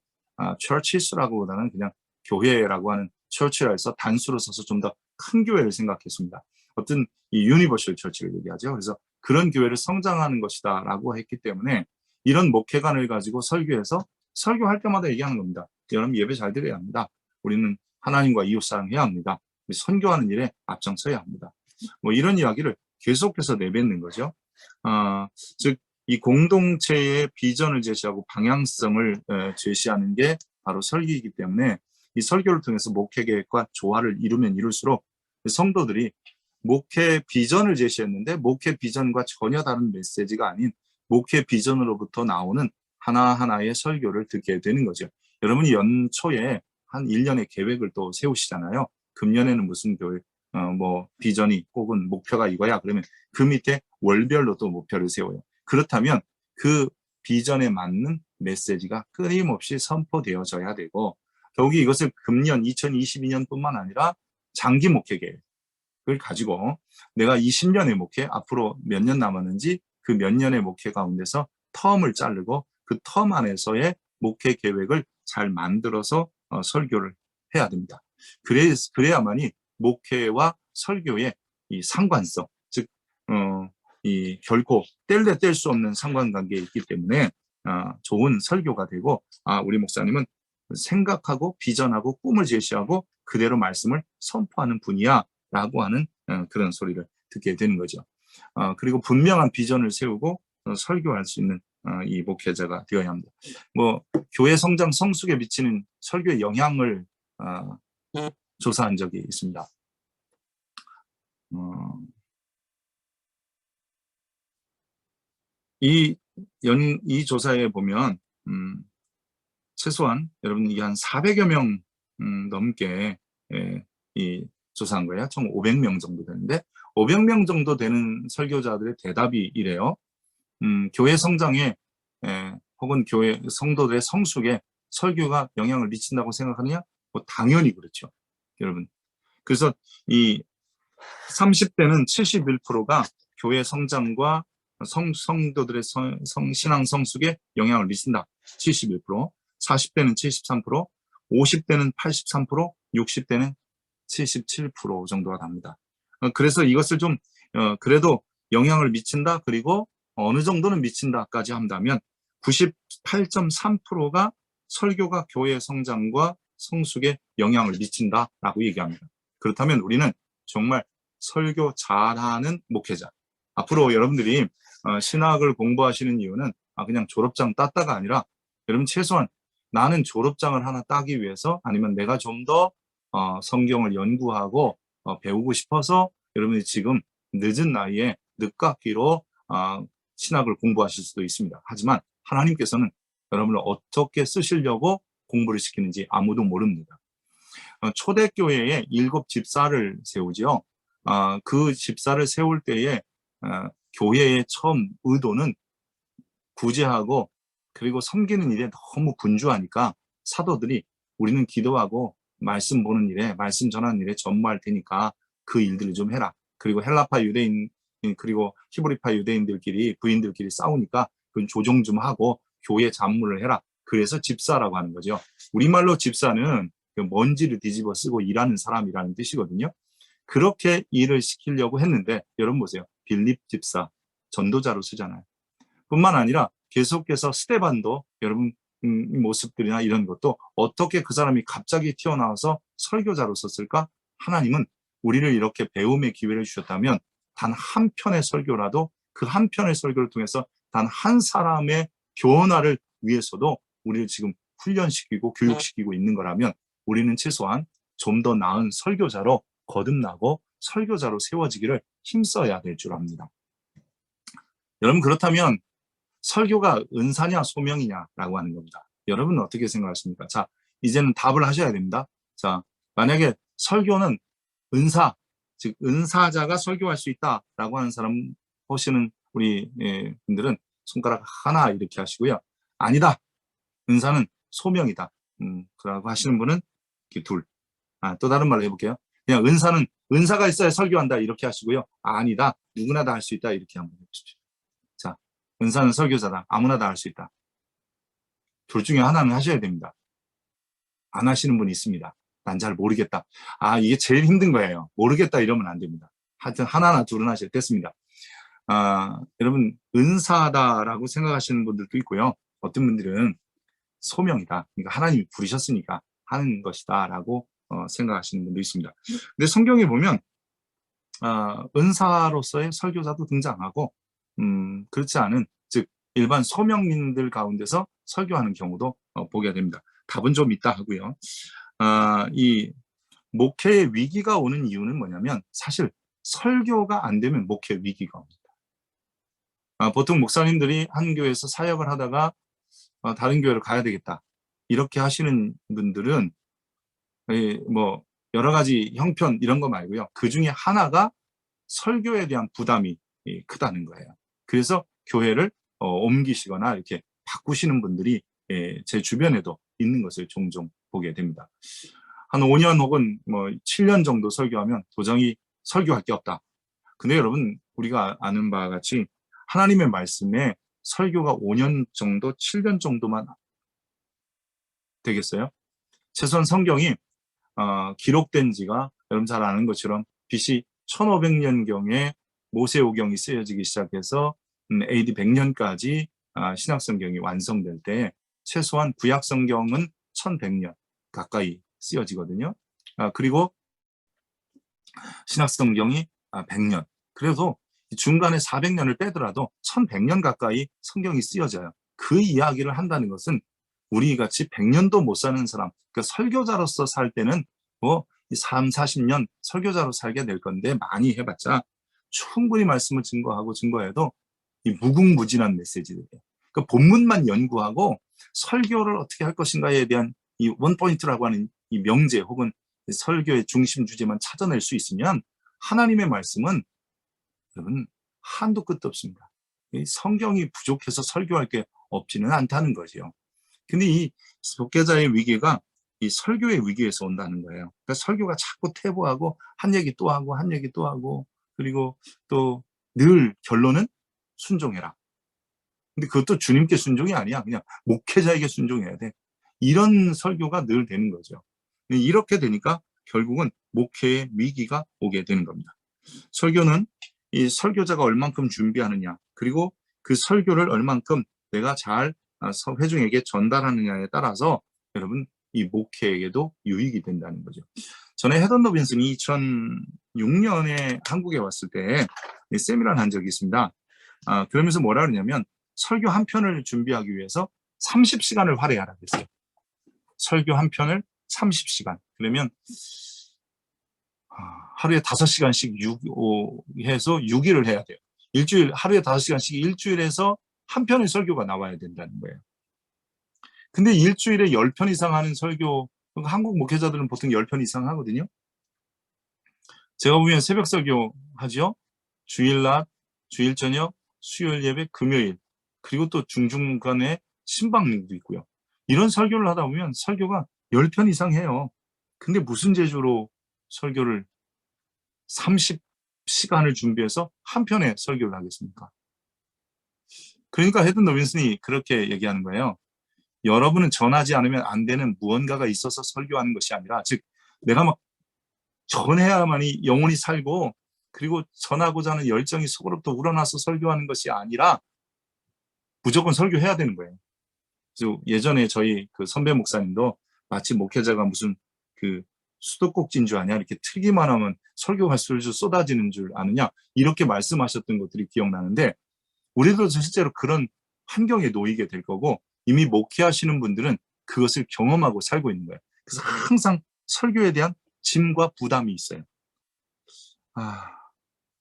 churches라고 보다는 그냥 교회라고 하는 church라 해서 단수로 써서 좀 더 큰 교회를 생각했습니다. 어떤 이 유니버셜 처치를 얘기하죠. 그래서 그런 교회를 성장하는 것이다 라고 했기 때문에 이런 목회관을 가지고 설교해서 설교할 때마다 얘기하는 겁니다. 여러분, 예배 잘 드려야 합니다. 우리는 하나님과 이웃 사랑해야 합니다. 선교하는 일에 앞장서야 합니다. 뭐 이런 이야기를 계속해서 내뱉는 거죠. 즉 이 공동체의 비전을 제시하고 방향성을 제시하는 게 바로 설교이기 때문에 이 설교를 통해서 목회 계획과 조화를 이루면 이룰수록 성도들이 목회 비전을 제시했는데 목회 비전과 전혀 다른 메시지가 아닌 목회 비전으로부터 나오는 하나하나의 설교를 듣게 되는 거죠. 여러분이 연초에 한 1년의 계획을 또 세우시잖아요. 금년에는 무슨 교회, 뭐 비전이 혹은 목표가 이거야. 그러면 그 밑에 월별로 또 목표를 세워요. 그렇다면 그 비전에 맞는 메시지가 끊임없이 선포되어져야 되고, 더욱이 이것을 금년 2022년뿐만 아니라 장기 목회 계획을 가지고 내가 이 10년의 목회, 앞으로 몇 년 남았는지 그 몇 년의 목회 가운데서 텀을 자르고 그 텀 안에서의 목회 계획을 잘 만들어서 설교를 해야 됩니다. 그래야만이 목회와 설교의 이 상관성, 즉 이 결코 뗄래 뗄 수 없는 상관관계에 있기 때문에 좋은 설교가 되고, 우리 목사님은 생각하고 비전하고 꿈을 제시하고 그대로 말씀을 선포하는 분이야 라고 하는 그런 소리를 듣게 되는 거죠. 그리고 분명한 비전을 세우고 설교할 수 있는 이 목회자가 되어야 합니다. 뭐 교회 성장 성숙에 미치는 설교의 영향을 조사한 적이 있습니다. 이 조사에 보면 최소한 여러분 이게 한 400여 명 넘게 이 조사한 거예요. 총 500명 정도 되는데 500명 정도 되는 설교자들의 대답이 이래요. 교회 성장에 혹은 교회 성도들의 성숙에 설교가 영향을 미친다고 생각하느냐? 뭐 당연히 그렇죠, 여러분. 그래서 이 30대는 71%가 교회 성장과 성도들의 신앙 성숙에 영향을 미친다. 71%, 40대는 73%, 50대는 83%, 60대는 77% 정도가 됩니다. 그래서 이것을 좀 그래도 영향을 미친다, 그리고 어느 정도는 미친다까지 한다면 98.3%가 설교가 교회 성장과 성숙에 영향을 미친다라고 얘기합니다. 그렇다면 우리는 정말 설교 잘하는 목회자. 앞으로 여러분들이 신학을 공부하시는 이유는 그냥 졸업장 땄다가 아니라, 여러분 최소한 나는 졸업장을 하나 따기 위해서, 아니면 내가 좀 더 성경을 연구하고 배우고 싶어서 여러분이 지금 늦은 나이에 늦깎이로 신학을 공부하실 수도 있습니다. 하지만 하나님께서는 여러분을 어떻게 쓰시려고 공부를 시키는지 아무도 모릅니다. 초대교회에 7 집사를 세우지요. 그 집사를 세울 때에 교회의 처음 의도는 구제하고 그리고 섬기는 일에 너무 분주하니까 사도들이 우리는 기도하고 말씀 보는 일에, 말씀 전하는 일에 전무할 테니까 그 일들을 좀 해라. 그리고 헬라파 유대인 그리고 히브리파 유대인들끼리, 부인들끼리 싸우니까 그건 조정 좀 하고 교회 잡무를 해라. 그래서 집사라고 하는 거죠. 우리말로 집사는 먼지를 뒤집어 쓰고 일하는 사람이라는 뜻이거든요. 그렇게 일을 시키려고 했는데, 여러분 보세요. 빌립 집사 전도자로 쓰잖아요. 뿐만 아니라 계속해서 스데반도, 여러분 모습들이나 이런 것도 어떻게 그 사람이 갑자기 튀어나와서 설교자로 썼을까? 하나님은 우리를 이렇게 배움의 기회를 주셨다면 단 한 편의 설교라도, 그 한 편의 설교를 통해서 단 한 사람의 변화를 위해서도 우리를 지금 훈련시키고 교육시키고 있는 거라면, 우리는 최소한 좀 더 나은 설교자로 거듭나고 설교자로 세워지기를 힘써야 될 줄 압니다. 여러분, 그렇다면 설교가 은사냐 소명이냐라고 하는 겁니다. 여러분은 어떻게 생각하십니까? 자, 이제는 답을 하셔야 됩니다. 자, 만약에 설교는 은사, 즉 은사자가 설교할 수 있다라고 하는 사람 보시는 우리 분들은 손가락 하나 이렇게 하시고요. 아니다, 은사는 소명이다. 그러고 하시는 분은 이렇게 둘. 또 다른 말로 해볼게요. 그냥 은사는 은사가 있어야 설교한다 이렇게 하시고요. 아니다, 누구나 다 할 수 있다 이렇게 한번 해보십시오. 자, 은사는 설교자다. 아무나 다 할 수 있다. 둘 중에 하나는 하셔야 됩니다. 안 하시는 분이 있습니다. 난 잘 모르겠다. 이게 제일 힘든 거예요. 모르겠다 이러면 안 됩니다. 하여튼 하나나 둘은 하셔야 됐습니다. 여러분, 은사다라고 생각하시는 분들도 있고요. 어떤 분들은 소명이다. 그러니까 하나님이 부르셨으니까 하는 것이다 라고 생각하시는 분도 있습니다. 근데 성경에 보면 은사로서의 설교자도 등장하고 그렇지 않은, 즉 일반 소명인들 가운데서 설교하는 경우도 보게 됩니다. 답은 좀 있다 하고요. 이 목회의 위기가 오는 이유는 뭐냐면, 사실 설교가 안 되면 목회 위기가 옵니다. 보통 목사님들이 한 교회에서 사역을 하다가 다른 교회로 가야 되겠다. 이렇게 하시는 분들은 뭐 여러 가지 형편 이런 거 말고요. 그 중에 하나가 설교에 대한 부담이 크다는 거예요. 그래서 교회를 옮기시거나 이렇게 바꾸시는 분들이 제 주변에도 있는 것을 종종 보게 됩니다. 한 5년 혹은 뭐 7년 정도 설교하면 도저히 설교할 게 없다. 근데 여러분, 우리가 아는 바와 같이 하나님의 말씀에 설교가 5년 정도, 7년 정도만 되겠어요? 최소한 성경이 기록된 지가 여러분 잘 아는 것처럼 BC 1500년경에 모세오경이 쓰여지기 시작해서 AD 100년까지 신약성경이 완성될 때 최소한 구약성경은 1100년 가까이 쓰여지거든요. 그리고 신약성경이 100년. 그래도 중간에 400년을 빼더라도 1100년 가까이 성경이 쓰여져요. 그 이야기를 한다는 것은 우리 같이 100년도 못 사는 사람, 그러니까 설교자로서 살 때는 뭐 3, 40년 설교자로 살게 될 건데 많이 해봤자 충분히 말씀을 증거해도 이 무궁무진한 메시지들이에요. 그러니까 본문만 연구하고 설교를 어떻게 할 것인가에 대한 이 원포인트라고 하는 이 명제 혹은 설교의 중심 주제만 찾아낼 수 있으면 하나님의 말씀은 여러분 한도 끝도 없습니다. 이 성경이 부족해서 설교할 게 없지는 않다는 거죠. 근데 이 목회자의 위기가 이 설교의 위기에서 온다는 거예요. 그러니까 설교가 자꾸 퇴보하고 한 얘기 또 하고 한 얘기 또 하고 그리고 또 늘 결론은 순종해라. 근데 그것도 주님께 순종이 아니야. 그냥 목회자에게 순종해야 돼. 이런 설교가 늘 되는 거죠. 이렇게 되니까 결국은 목회의 위기가 오게 되는 겁니다. 설교는 이 설교자가 얼만큼 준비하느냐, 그리고 그 설교를 얼만큼 내가 잘 회중에게 전달하느냐에 따라서 여러분 이 목회에게도 유익이 된다는 거죠. 전에 헤던 로빈슨이 2006년에 한국에 왔을 때 세미나를 한 적이 있습니다. 그러면서 뭐라 그러냐면 설교 한 편을 준비하기 위해서 30시간을 할애하라 그랬어요. 설교 한 편을 30시간. 그러면 하루에 5시간씩 해서 6일을 해야 돼요. 하루에 5시간씩 일주일에서 한 편의 설교가 나와야 된다는 거예요. 근데 일주일에 10편 이상 하는 설교, 한국 목회자들은 보통 10편 이상 하거든요. 제가 보면 새벽 설교 하죠. 주일 낮, 주일 저녁, 수요일 예배, 금요일, 그리고 또 중중간에 신방도 있고요. 이런 설교를 하다 보면 설교가 10편 이상 해요. 근데 무슨 재주로 설교를 30시간을 준비해서 한 편의 설교를 하겠습니까? 그러니까 헤든 로빈슨이 그렇게 얘기하는 거예요. 여러분은 전하지 않으면 안 되는 무언가가 있어서 설교하는 것이 아니라, 즉 내가 막 전해야만이 영혼이 살고 그리고 전하고자 하는 열정이 속으로부터 우러나서 설교하는 것이 아니라 무조건 설교해야 되는 거예요. 그래서 예전에 저희 그 선배 목사님도 마치 목회자가 무슨 그 수도꼭지인 줄 아냐, 이렇게 틀기만 하면 설교가 술술 쏟아지는 줄 아느냐, 이렇게 말씀하셨던 것들이 기억나는데, 우리도 실제로 그런 환경에 놓이게 될 거고 이미 목회하시는 분들은 그것을 경험하고 살고 있는 거예요. 그래서 항상 설교에 대한 짐과 부담이 있어요.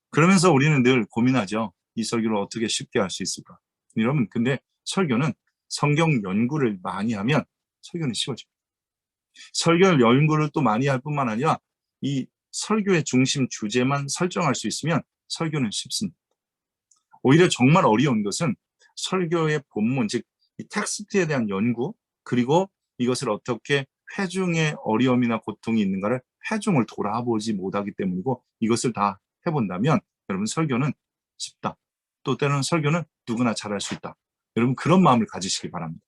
그러면서 우리는 늘 고민하죠. 이 설교를 어떻게 쉽게 할 수 있을까? 여러분, 근데 설교는 성경 연구를 많이 하면 설교는 쉬워져요. 설교 연구를 또 많이 할 뿐만 아니라 이 설교의 중심 주제만 설정할 수 있으면 설교는 쉽습니다. 오히려 정말 어려운 것은 설교의 본문, 즉 이 텍스트에 대한 연구, 그리고 이것을 어떻게 회중의 어려움이나 고통이 있는가를 회중을 돌아보지 못하기 때문이고, 이것을 다 해본다면 여러분 설교는 쉽다. 또 때로는 설교는 누구나 잘할 수 있다. 여러분 그런 마음을 가지시기 바랍니다.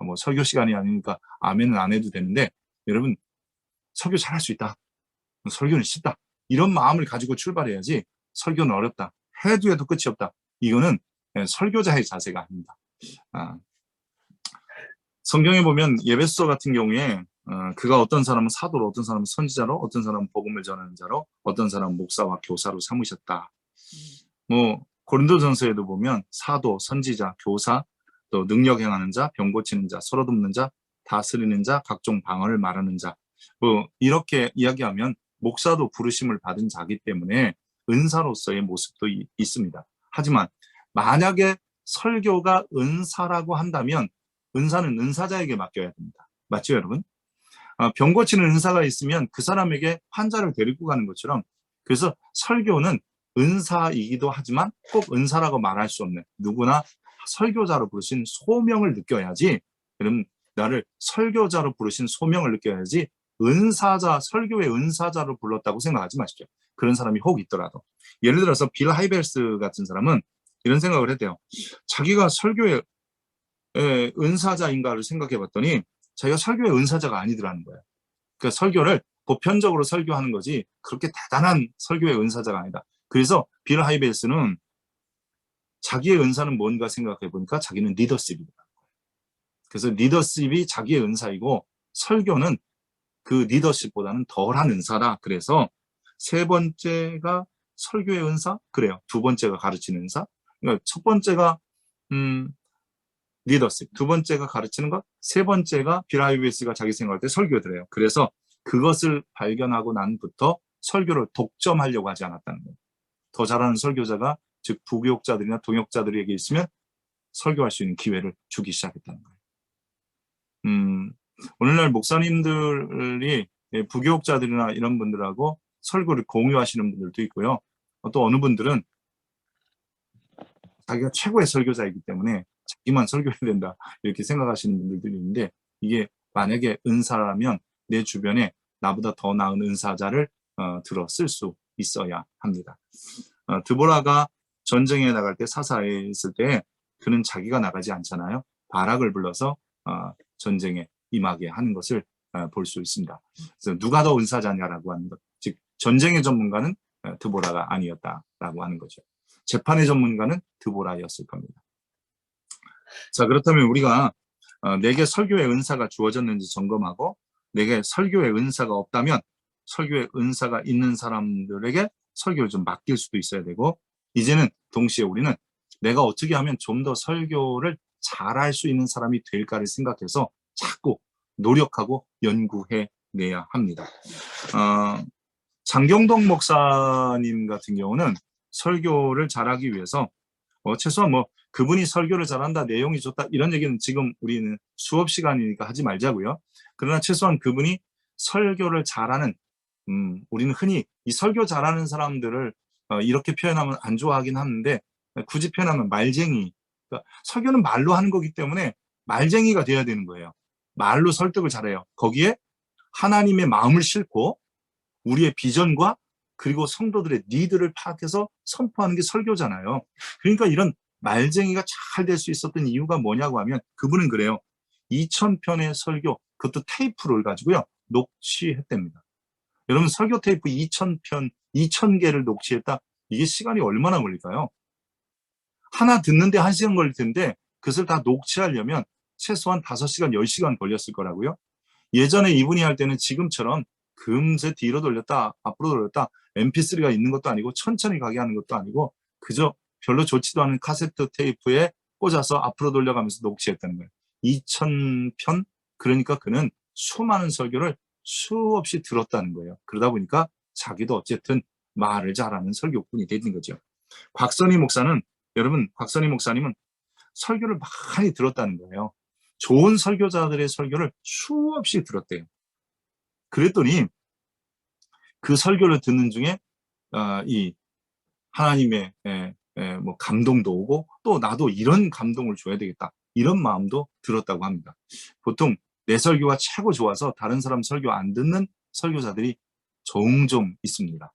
뭐 설교 시간이 아니니까 아멘은 안 해도 되는데, 여러분 설교 잘할 수 있다. 설교는 쉽다. 이런 마음을 가지고 출발해야지 설교는 어렵다. 해도 끝이 없다. 이거는 설교자의 자세가 아닙니다. 성경에 보면 예배소 같은 경우에 그가 어떤 사람은 사도로, 어떤 사람은 선지자로, 어떤 사람은 복음을 전하는 자로, 어떤 사람은 목사와 교사로 삼으셨다. 뭐 고린도전서에도 보면 사도, 선지자, 교사, 또 능력 행하는 자, 병 고치는 자, 서로 돕는 자, 다스리는 자, 각종 방언을 말하는 자, 뭐 이렇게 이야기하면 목사도 부르심을 받은 자기 때문에 은사로서의 모습도 있습니다. 하지만 만약에 설교가 은사라고 한다면 은사는 은사자에게 맡겨야 됩니다. 맞죠, 여러분? 병 고치는 은사가 있으면 그 사람에게 환자를 데리고 가는 것처럼, 그래서 설교는 은사이기도 하지만 꼭 은사라고 말할 수 없는, 누구나 설교자로 부르신 소명을 느껴야지, 그럼 나를 설교자로 부르신 소명을 느껴야지 은사자, 설교의 은사자로 불렀다고 생각하지 마십시오. 그런 사람이 혹 있더라도. 예를 들어서 빌 하이벨스 같은 사람은 이런 생각을 했대요. 자기가 설교의 은사자인가를 생각해 봤더니 자기가 설교의 은사자가 아니더라는 거예요. 그러니까 설교를 보편적으로 설교하는 거지 그렇게 대단한 설교의 은사자가 아니다. 그래서 빌 하이벨스는 자기의 은사는 뭔가 생각해 보니까 자기는 리더십이다. 그래서 리더십이 자기의 은사이고 설교는 그 리더십보다는 덜한 은사다. 그래서 세 번째가 설교의 은사? 그래요. 두 번째가 가르치는 은사? 그러니까 첫 번째가 리더십, 두 번째가 가르치는 것, 세 번째가 빌 하이벨스가 자기 생각할 때 설교더래요. 그래서 그것을 발견하고 난부터 설교를 독점하려고 하지 않았다는 거예요. 더 잘하는 설교자가, 즉 부교육자들이나 동역자들에게 있으면 설교할 수 있는 기회를 주기 시작했다는 거예요. 오늘날 목사님들이 부교육자들이나 이런 분들하고 설교를 공유하시는 분들도 있고요. 또 어느 분들은 자기가 최고의 설교자이기 때문에 자기만 설교해야 된다 이렇게 생각하시는 분들도 있는데, 이게 만약에 은사라면 내 주변에 나보다 더 나은 은사자를 들어 쓸 수 있어야 합니다. 드보라가 전쟁에 나갈 때 사사에 있을 때 그는 자기가 나가지 않잖아요. 바락을 불러서 전쟁에 임하게 하는 것을 볼 수 있습니다. 그래서 누가 더 은사자냐라고 하는 것, 즉 전쟁의 전문가는 드보라가 아니었다라고 하는 거죠. 재판의 전문가는 드보라였을 겁니다. 자, 그렇다면 우리가 내게 설교의 은사가 주어졌는지 점검하고, 내게 설교의 은사가 없다면 설교의 은사가 있는 사람들에게 설교를 좀 맡길 수도 있어야 되고, 이제는 동시에 우리는 내가 어떻게 하면 좀 더 설교를 잘할 수 있는 사람이 될까를 생각해서 자꾸 노력하고 연구해 내야 합니다. 장경동 목사님 같은 경우는 설교를 잘하기 위해서 최소한 뭐 그분이 설교를 잘한다, 내용이 좋다 이런 얘기는 지금 우리는 수업 시간이니까 하지 말자고요. 그러나 최소한 그분이 설교를 잘하는, 우리는 흔히 이 설교 잘하는 사람들을 이렇게 표현하면 안 좋아하긴 하는데, 굳이 표현하면 말쟁이. 그러니까 설교는 말로 하는 거기 때문에 말쟁이가 돼야 되는 거예요. 말로 설득을 잘해요. 거기에 하나님의 마음을 싣고 우리의 비전과 그리고 성도들의 니드를 파악해서 선포하는 게 설교잖아요. 그러니까 이런 말쟁이가 잘 될 수 있었던 이유가 뭐냐고 하면, 그분은 그래요. 2000편의 설교, 그것도 테이프를 가지고요, 녹취했답니다. 여러분, 설교 테이프 2000편, 2000개를 녹취했다? 이게 시간이 얼마나 걸릴까요? 하나 듣는데 1시간 걸릴 텐데 그것을 다 녹취하려면 최소한 5시간, 10시간 걸렸을 거라고요. 예전에 이분이 할 때는 지금처럼 금세 뒤로 돌렸다, 앞으로 돌렸다, mp3가 있는 것도 아니고 천천히 가게 하는 것도 아니고 그저 별로 좋지도 않은 카세트 테이프에 꽂아서 앞으로 돌려가면서 녹취했다는 거예요. 2000편, 그러니까 그는 수많은 설교를 수없이 들었다는 거예요. 그러다 보니까 자기도 어쨌든 말을 잘하는 설교꾼이 되는 거죠. 곽선희 목사는, 여러분, 곽선희 목사님은 설교를 많이 들었다는 거예요. 좋은 설교자들의 설교를 수없이 들었대요. 그랬더니 그 설교를 듣는 중에 이 하나님의 뭐 감동도 오고, 또 나도 이런 감동을 줘야 되겠다 이런 마음도 들었다고 합니다. 보통 내 설교가 최고 좋아서 다른 사람 설교 안 듣는 설교자들이 종종 있습니다.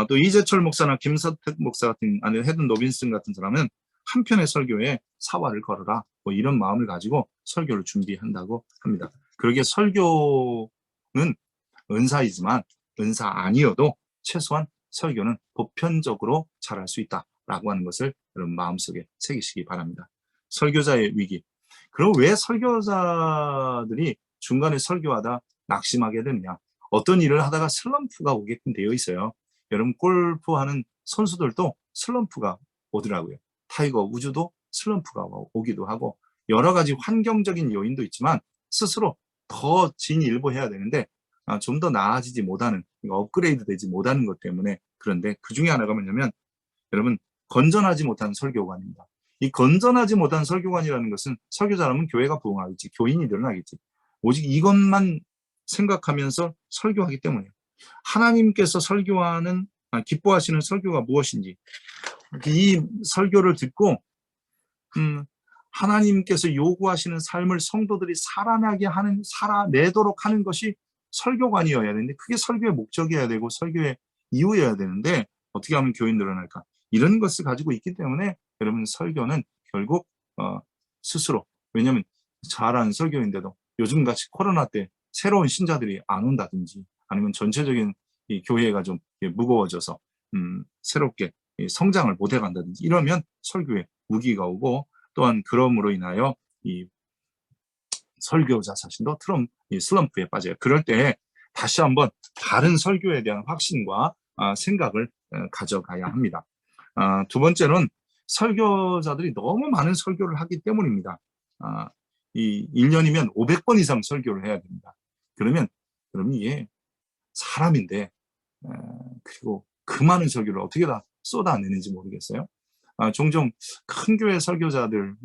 또 이재철 목사나 김서택 목사 같은, 아니면 헤든 로빈슨 같은 사람은 한 편의 설교에 사활을 걸어라 뭐 이런 마음을 가지고 설교를 준비한다고 합니다. 그러기에 설교는 은사이지만 은사 아니어도 최소한 설교는 보편적으로 잘할 수 있다라고 하는 것을 여러분 마음속에 새기시기 바랍니다. 설교자의 위기. 그럼 왜 설교자들이 중간에 설교하다 낙심하게 되느냐? 어떤 일을 하다가 슬럼프가 오게끔 되어 있어요. 여러분, 골프하는 선수들도 슬럼프가 오더라고요. 타이거 우즈도 슬럼프가 오기도 하고, 여러 가지 환경적인 요인도 있지만 스스로 더 진일보해야 되는데 좀 더 나아지지 못하는, 업그레이드 되지 못하는 것 때문에. 그런데 그 중에 하나가 뭐냐면, 여러분, 건전하지 못한 설교관입니다. 이 건전하지 못한 설교관이라는 것은 설교자라면 교회가 부흥하겠지, 교인이 늘어나겠지. 오직 이것만 생각하면서 설교하기 때문이에요. 하나님께서 기뻐하시는 설교가 무엇인지, 이 설교를 듣고 하나님께서 요구하시는 삶을 성도들이 살아내도록 하는 것이 설교관이어야 되는데, 그게 설교의 목적이어야 되고 설교의 이유여야 되는데, 어떻게 하면 교인 늘어날까? 이런 것을 가지고 있기 때문에 여러분, 설교는 결국 스스로, 왜냐하면 잘하는 설교인데도 요즘같이 코로나 때 새로운 신자들이 안 온다든지, 아니면 전체적인 이 교회가 좀 무거워져서 새롭게 성장을 못 해간다든지 이러면 설교에 무기가 오고, 또한 그럼으로 인하여 이 설교자 자신도 슬럼프에 빠져요. 그럴 때 다시 한번 다른 설교에 대한 확신과 생각을 가져가야 합니다. 두 번째는 설교자들이 너무 많은 설교를 하기 때문입니다. 이 1년이면 500번 이상 설교를 해야 됩니다. 그러면 이게 사람인데, 그리고 그 많은 설교를 어떻게 다 쏟아내는지 모르겠어요. 종종 큰 교회 설교자들,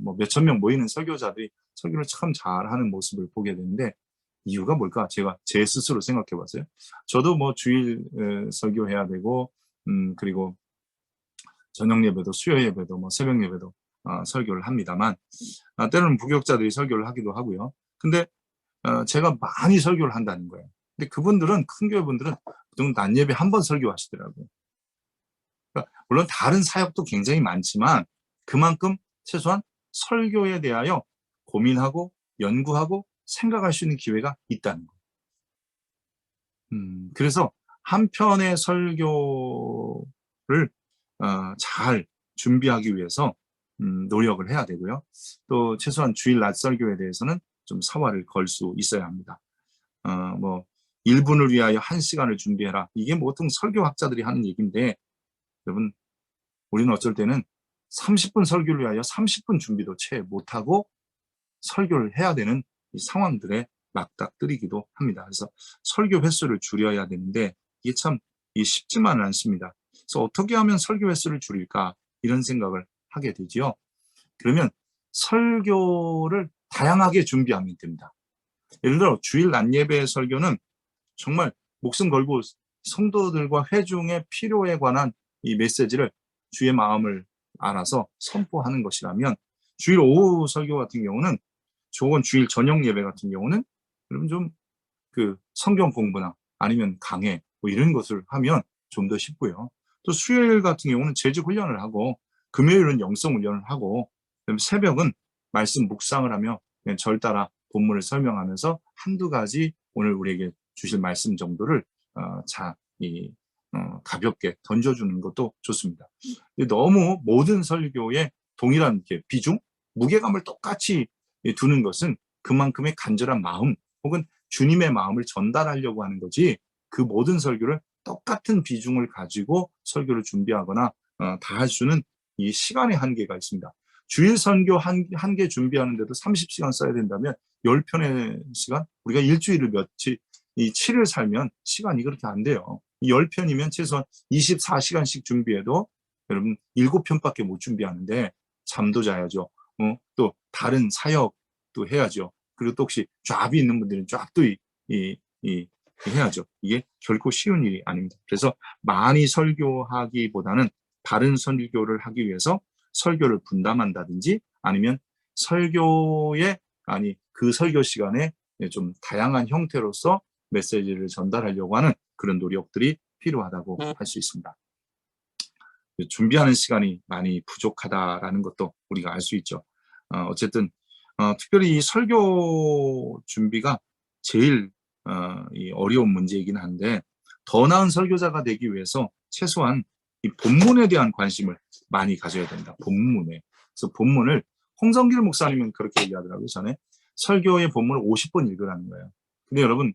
뭐 몇천 명 모이는 설교자들이 설교를 참 잘하는 모습을 보게 되는데, 이유가 뭘까? 제가 제 스스로 생각해 봤어요. 저도 뭐 주일 설교해야 되고, 그리고 저녁 예배도, 수요 예배도, 뭐 새벽 예배도 설교를 합니다만, 때로는 부교육자들이 설교를 하기도 하고요. 근데 제가 많이 설교를 한다는 거예요. 근데 그분들은, 큰 교회 분들은 보통 낮 예배 한 번 설교하시더라고요. 그러니까 물론 다른 사역도 굉장히 많지만 그만큼 최소한 설교에 대하여 고민하고 연구하고 생각할 수 있는 기회가 있다는 거예요. 그래서 한 편의 설교를 잘 준비하기 위해서 노력을 해야 되고요. 또 최소한 주일 낮 설교에 대해서는 좀 사활을 걸 수 있어야 합니다. 뭐 1분을 위하여 1시간을 준비해라. 이게 보통 설교학자들이 하는 얘기인데, 여러분, 우리는 어쩔 때는 30분 설교를 위하여 30분 준비도 채 못하고 설교를 해야 되는 이 상황들에 맞닥뜨리기도 합니다. 그래서 설교 횟수를 줄여야 되는데, 이게 참 쉽지만은 않습니다. 그래서 어떻게 하면 설교 횟수를 줄일까, 이런 생각을 하게 되지요. 그러면 설교를 다양하게 준비하면 됩니다. 예를 들어 주일 낮 예배의 설교는 정말 목숨 걸고 성도들과 회중의 필요에 관한 이 메시지를 주의 마음을 알아서 선포하는 것이라면, 주일 오후 설교 같은 경우는, 혹은 주일 저녁 예배 같은 경우는 여러분 좀 성경 공부나 아니면 강해 뭐 이런 것을 하면 좀 더 쉽고요. 또 수요일 같은 경우는 재직 훈련을 하고, 금요일은 영성 훈련을 하고, 새벽은 말씀 묵상을 하며 그냥 절 따라 본문을 설명하면서 한두 가지 오늘 우리에게 주실 말씀 정도를 가볍게 던져주는 것도 좋습니다. 너무 모든 설교에 동일한 비중, 무게감을 똑같이 두는 것은 그만큼의 간절한 마음 혹은 주님의 마음을 전달하려고 하는 거지, 그 모든 설교를 똑같은 비중을 가지고 설교를 준비하거나 다 할 수는 이 시간의 한계가 있습니다. 주일 선교 한 개 준비하는데도 30시간 써야 된다면 10편의 시간, 우리가 일주일을 이 7일 살면 시간이 그렇게 안 돼요. 10편이면 최소한 24시간씩 준비해도 여러분 7편밖에 못 준비하는데, 잠도 자야죠. 또 다른 사역도 해야죠. 그리고 또 혹시 잡이 있는 분들은 잡도 해야죠. 이게 결코 쉬운 일이 아닙니다. 그래서 많이 설교하기보다는 바른 설교를 하기 위해서 설교를 분담한다든지, 아니면 그 설교 시간에 좀 다양한 형태로서 메시지를 전달하려고 하는 그런 노력들이 필요하다고 할 수 있습니다. 준비하는 시간이 많이 부족하다라는 것도 우리가 알 수 있죠. 어쨌든 특별히 이 설교 준비가 제일 이 어려운 문제이긴 한데, 더 나은 설교자가 되기 위해서 최소한 이 본문에 대한 관심을 많이 가져야 된다. 본문에. 그래서 본문을, 홍성길 목사님은 그렇게 얘기하더라고요. 전에 설교의 본문을 50번 읽으라는 거예요. 근데 여러분,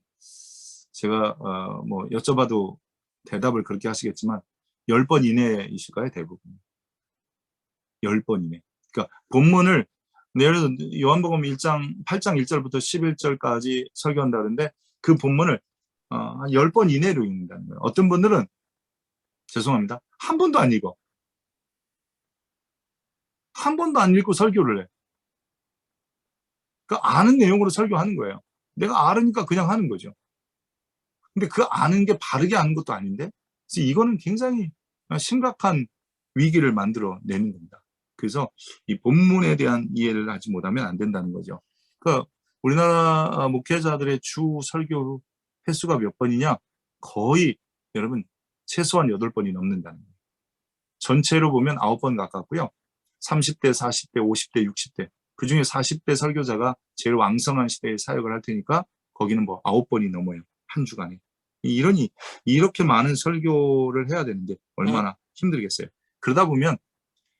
제가 뭐 여쭤봐도 대답을 그렇게 하시겠지만 10번 이내이실까요? 대부분 10번 이내. 그러니까 본문을, 예를 들어 요한복음 8장 1절부터 11절까지 설교한다는데, 그 본문을 한 10번 이내로 읽는다는 거예요. 어떤 분들은, 죄송합니다, 한 번도 안 읽어. 한 번도 안 읽고 설교를 해. 그 아는 내용으로 설교하는 거예요. 내가 알으니까 그냥 하는 거죠. 근데 그 아는 게 바르게 아는 것도 아닌데, 그래서 이거는 굉장히 심각한 위기를 만들어내는 겁니다. 그래서 이 본문에 대한 이해를 하지 못하면 안 된다는 거죠. 그러니까 우리나라 목회자들의 주 설교 횟수가 몇 번이냐? 거의 여러분 최소한 8번이 넘는다는 거예요. 전체로 보면 9번 가깝고요. 30대, 40대, 50대, 60대. 그중에 40대 설교자가 제일 왕성한 시대에 사역을 할 테니까 거기는 뭐 9번이 넘어요. 한 주간에. 이렇게 많은 설교를 해야 되는데 얼마나 힘들겠어요. 그러다 보면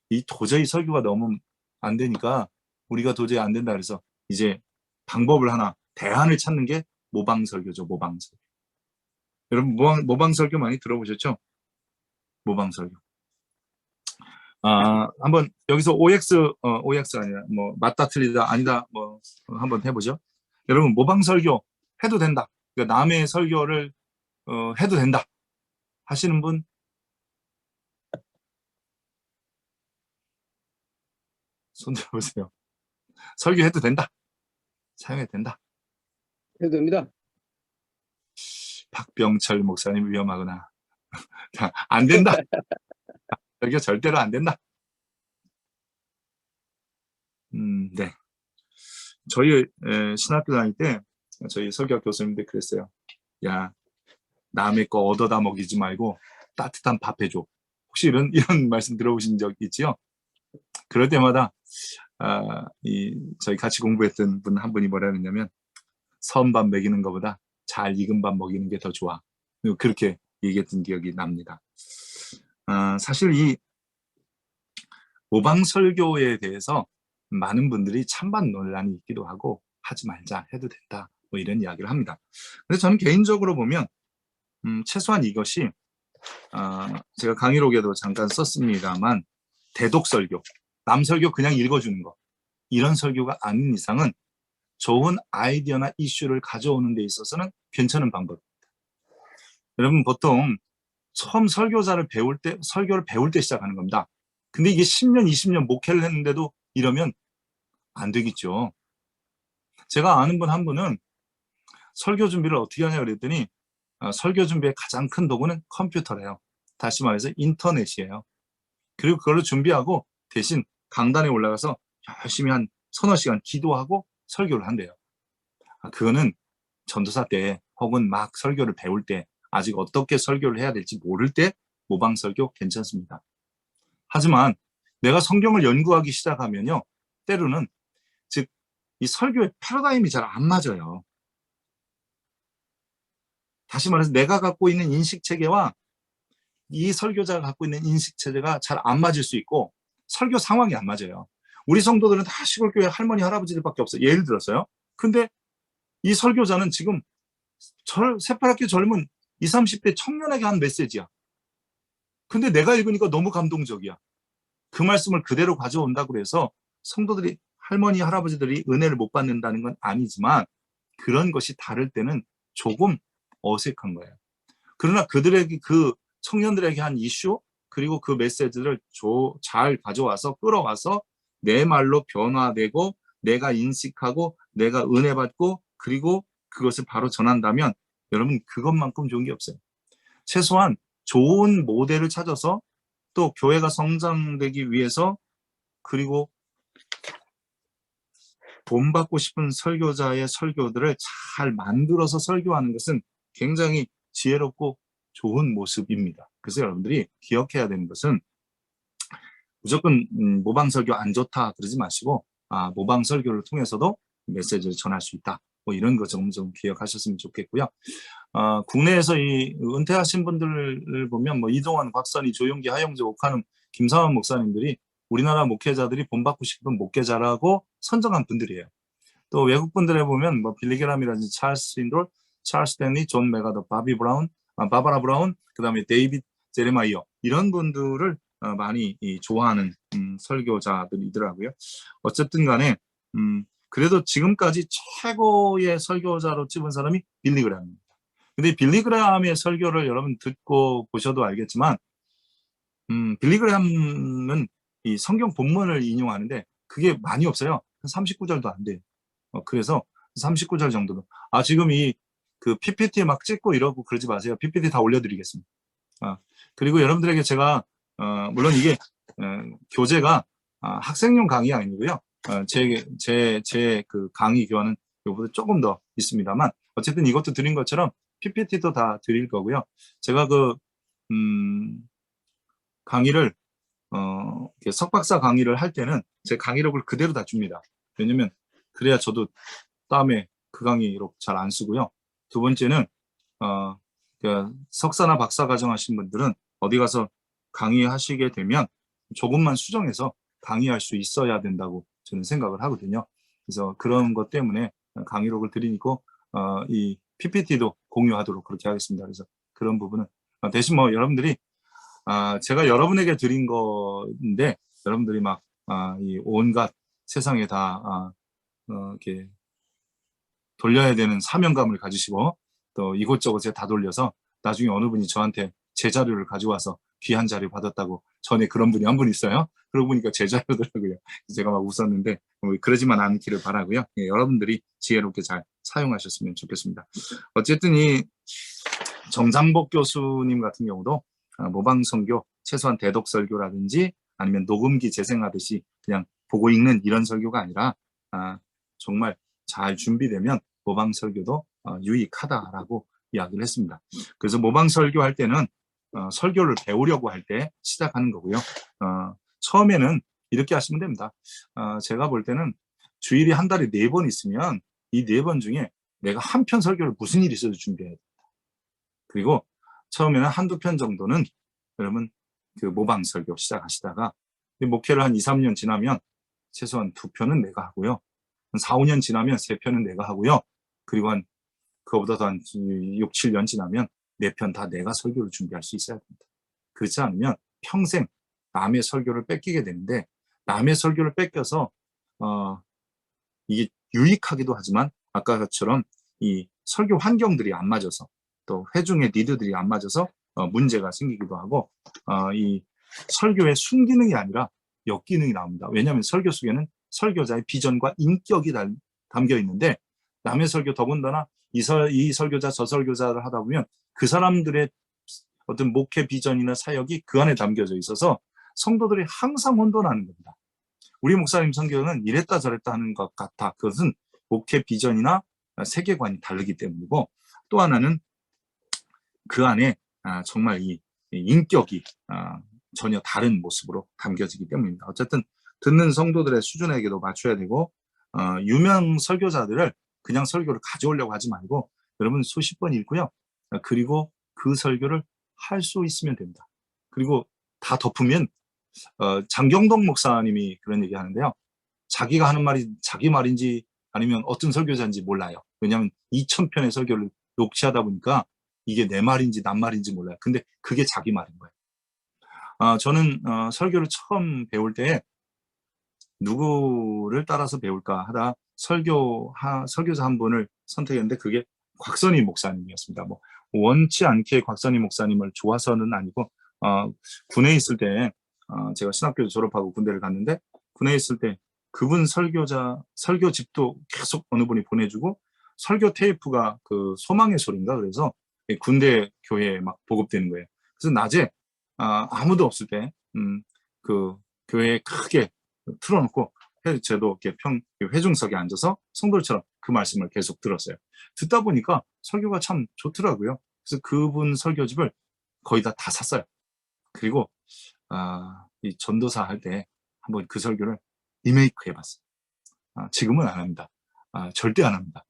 이 도저히 설교가 너무 안 되니까 우리가 도저히 안 된다 그래서 이제 방법을 하나, 대안을 찾는 게 모방설교죠. 모방설교. 여러분 모방설교 많이 들어보셨죠? 모방설교. 한번 여기서 OX가 아니라 뭐 맞다 틀리다 아니다 뭐 한번 해보죠. 여러분 모방설교 해도 된다. 그러니까 남의 설교를 해도 된다 하시는 분 손 들어보세요. 설교해도 된다. 사용해도 된다. 해도 됩니다. 박병철 목사님 위험하구나. 안 된다. 설교 절대로 안 된다. 네. 저희 신학교 다닐 때 저희 설교 교수님들 그랬어요. 야, 남의 거 얻어다 먹이지 말고 따뜻한 밥 해줘. 혹시 이런 말씀 들어보신 적 있지요? 그럴 때마다 저희 같이 공부했던 분 한 분이 뭐라 그랬냐면 선밥 먹이는 것보다 잘 익은 밥 먹이는 게 더 좋아. 그렇게 얘기했던 기억이 납니다. 사실 이 모방 설교에 대해서 많은 분들이 찬반 논란이 있기도 하고 하지 말자 해도 된다 뭐 이런 이야기를 합니다. 그래서 저는 개인적으로 보면 최소한 이것이 제가 강의록에도 잠깐 썼습니다만 대독설교, 남설교 그냥 읽어주는 거 이런 설교가 아닌 이상은 좋은 아이디어나 이슈를 가져오는 데 있어서는 괜찮은 방법입니다. 여러분 보통 처음 설교를 배울 때 시작하는 겁니다. 근데 이게 10년, 20년 목회를 했는데도 이러면 안 되겠죠. 제가 아는 분 한 분은 설교 준비를 어떻게 하냐 그랬더니 설교 준비의 가장 큰 도구는 컴퓨터래요. 다시 말해서 인터넷이에요. 그리고 그걸로 준비하고 대신 강단에 올라가서 열심히 한 서너 시간 기도하고 설교를 한대요. 그거는 전도사 때 혹은 막 설교를 배울 때 아직 어떻게 설교를 해야 될지 모를 때 모방 설교 괜찮습니다. 하지만 내가 성경을 연구하기 시작하면요. 때로는 즉 이 설교의 패러다임이 잘 안 맞아요. 다시 말해서 내가 갖고 있는 인식체계와 이 설교자가 갖고 있는 인식체계가 잘 안 맞을 수 있고 설교 상황이 안 맞아요. 우리 성도들은 다 시골교회 할머니 할아버지들밖에 없어요. 예를 들어서요. 근데 이 설교자는 지금 새파랗게 젊은 20, 30대 청년에게 한 메시지야. 근데 내가 읽으니까 너무 감동적이야. 그 말씀을 그대로 가져온다고 해서 성도들이 할머니 할아버지들이 은혜를 못 받는다는 건 아니지만 그런 것이 다를 때는 조금 어색한 거예요. 그러나 그들에게 그 청년들에게 한 이슈 그리고 그 메시지를 잘 가져와서 끌어와서 내 말로 변화되고 내가 인식하고 내가 은혜 받고 그리고 그것을 바로 전한다면 여러분 그것만큼 좋은 게 없어요. 최소한 좋은 모델을 찾아서 또 교회가 성장되기 위해서 그리고 본받고 싶은 설교자의 설교들을 잘 만들어서 설교하는 것은 굉장히 지혜롭고 좋은 모습입니다. 그래서 여러분들이 기억해야 되는 것은 무조건 모방 설교 안 좋다 그러지 마시고 모방 설교를 통해서도 메시지를 전할 수 있다. 뭐 이런 거 좀 기억하셨으면 좋겠고요. 국내에서 이 은퇴하신 분들을 보면 뭐 이동환, 곽선희, 조용기, 하영재, 오카눔, 김상환 목사님들이 우리나라 목회자들이 본받고 싶은 목회자라고 선정한 분들이에요. 또 외국 분들에 보면 뭐 빌리 그레함이라든지 찰스 스윈돌, 찰스 스탠리, 존 메가더, 바비 브라운, 바바라 브라운, 그다음에 데이빗 제레마이어 이런 분들을 많이 좋아하는 설교자들이더라고요. 어쨌든 간에 그래도 지금까지 최고의 설교자로 찝은 사람이 빌리 그레함입니다. 근데 빌리 그레함의 설교를 여러분 듣고 보셔도 알겠지만 빌리 그레함은 이 성경 본문을 인용하는데 그게 많이 없어요. 한 39절도 안 돼요. 그래서 39절 정도로. 지금 그 PPT 막 찍고 이러고 그러지 마세요. PPT 다 올려드리겠습니다. 그리고 여러분들에게 제가, 물론 이게, 교재가, 학생용 강의 아니고요. 제 그 강의 교환은 요보다 조금 더 있습니다만, 어쨌든 이것도 드린 것처럼 PPT도 다 드릴 거고요. 제가 강의를, 석박사 강의를 할 때는 제 강의록을 그대로 다 줍니다. 왜냐면, 그래야 저도 다음에 그 강의록 잘 안 쓰고요. 두 번째는, 석사나 박사 과정하신 분들은 어디 가서 강의하시게 되면 조금만 수정해서 강의할 수 있어야 된다고 저는 생각을 하거든요. 그래서 그런 것 때문에 강의록을 드리고 이 PPT도 공유하도록 그렇게 하겠습니다. 그래서 그런 부분은 대신 뭐 여러분들이 제가 여러분에게 드린 건데 여러분들이 막 이 온갖 세상에 다 이렇게 돌려야 되는 사명감을 가지시고 또 이곳저곳에 다 돌려서 나중에 어느 분이 저한테 제 자료를 가져와서 귀한 자료 받았다고 전에 그런 분이 한 분 있어요. 그러고 보니까 제 자료더라고요. 제가 막 웃었는데 그러지만 않기를 바라고요. 예, 여러분들이 지혜롭게 잘 사용하셨으면 좋겠습니다. 어쨌든 이 정장복 교수님 같은 경우도 모방선교, 최소한 대독설교라든지 아니면 녹음기 재생하듯이 그냥 보고 읽는 이런 설교가 아니라 정말 잘 준비되면 모방설교도 유익하다라고 이야기를 했습니다. 그래서 모방설교 할 때는 설교를 배우려고 할 때 시작하는 거고요. 처음에는 이렇게 하시면 됩니다. 제가 볼 때는 주일이 한 달에 4번 있으면 이 4번 중에 내가 한 편 설교를 무슨 일이 있어도 준비해야 됩니다. 그리고 처음에는 한두 편 정도는 여러분 그 모방 설교 시작하시다가 목회를 한 2, 3년 지나면 최소한 2편은 내가 하고요. 한 4, 5년 지나면 3편은 내가 하고요. 그리고 그거보다 더 한 6, 7년 지나면 4편 다 내가 설교를 준비할 수 있어야 됩니다. 그렇지 않으면 평생 남의 설교를 뺏기게 되는데 남의 설교를 뺏겨서 이게 유익하기도 하지만 아까처럼 이 설교 환경들이 안 맞아서 또 회중의 니드들이 안 맞아서 문제가 생기기도 하고 이 설교의 순기능이 아니라 역기능이 나옵니다. 왜냐하면 설교 속에는 설교자의 비전과 인격이 담겨 있는데 남의 설교 더군다나 이 설교자 저 설교자를 하다 보면 그 사람들의 어떤 목회 비전이나 사역이 그 안에 담겨져 있어서 성도들이 항상 혼돈하는 겁니다. 우리 목사님 성경은 이랬다 저랬다 하는 것 같아. 그것은 목회 비전이나 세계관이 다르기 때문이고 또 하나는 그 안에 정말 이 인격이 전혀 다른 모습으로 담겨지기 때문입니다. 어쨌든 듣는 성도들의 수준에게도 맞춰야 되고 유명 설교자들을 그냥 설교를 가져오려고 하지 말고 여러분 수십 번 읽고요. 그리고 그 설교를 할 수 있으면 됩니다. 그리고 다 덮으면 장경동 목사님이 그런 얘기 하는데요. 자기가 하는 말이 자기 말인지 아니면 어떤 설교자인지 몰라요. 왜냐하면 2000편의 설교를 녹취하다 보니까 이게 내 말인지 남 말인지 몰라요. 근데 그게 자기 말인 거예요. 저는 설교를 처음 배울 때 누구를 따라서 배울까 하다 설교자 한 분을 선택했는데 그게 곽선희 목사님이었습니다. 뭐 원치 않게 곽선희 목사님을 좋아서는 아니고 군에 있을 때 제가 신학교 졸업하고 군대를 갔는데 군에 있을 때 그분 설교집도 계속 어느 분이 보내주고 설교 테이프가 그 소망의 소리인가 그래서 군대 교회에 막 보급되는 거예요. 그래서 낮에 아무도 없을 때 그 교회에 크게 틀어놓고 저도 이렇게 회중석에 앉아서 성도들처럼 그 말씀을 계속 들었어요. 듣다 보니까 설교가 참 좋더라고요. 그래서 그분 설교집을 거의 다 샀어요. 그리고 이 전도사 할 때 한번 그 설교를 리메이크 해봤어요. 지금은 안 합니다. 절대 안 합니다.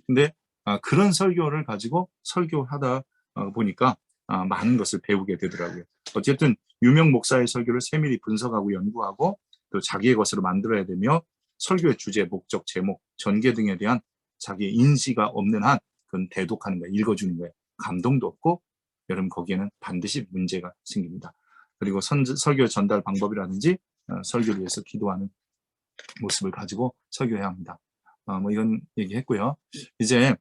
근데 그런 설교를 가지고 설교하다 보니까 많은 것을 배우게 되더라고요. 어쨌든 유명 목사의 설교를 세밀히 분석하고 연구하고 또 자기의 것으로 만들어야 되며 설교의 주제, 목적, 제목, 전개 등에 대한 자기의 인지가 없는 한 그건 대독하는 거예요. 읽어주는 거예요. 감동도 없고 여러분 거기에는 반드시 문제가 생깁니다. 그리고 설교 전달 방법이라든지 설교를 위해서 기도하는 모습을 가지고 설교해야 합니다. 뭐 이런 얘기했고요. 이제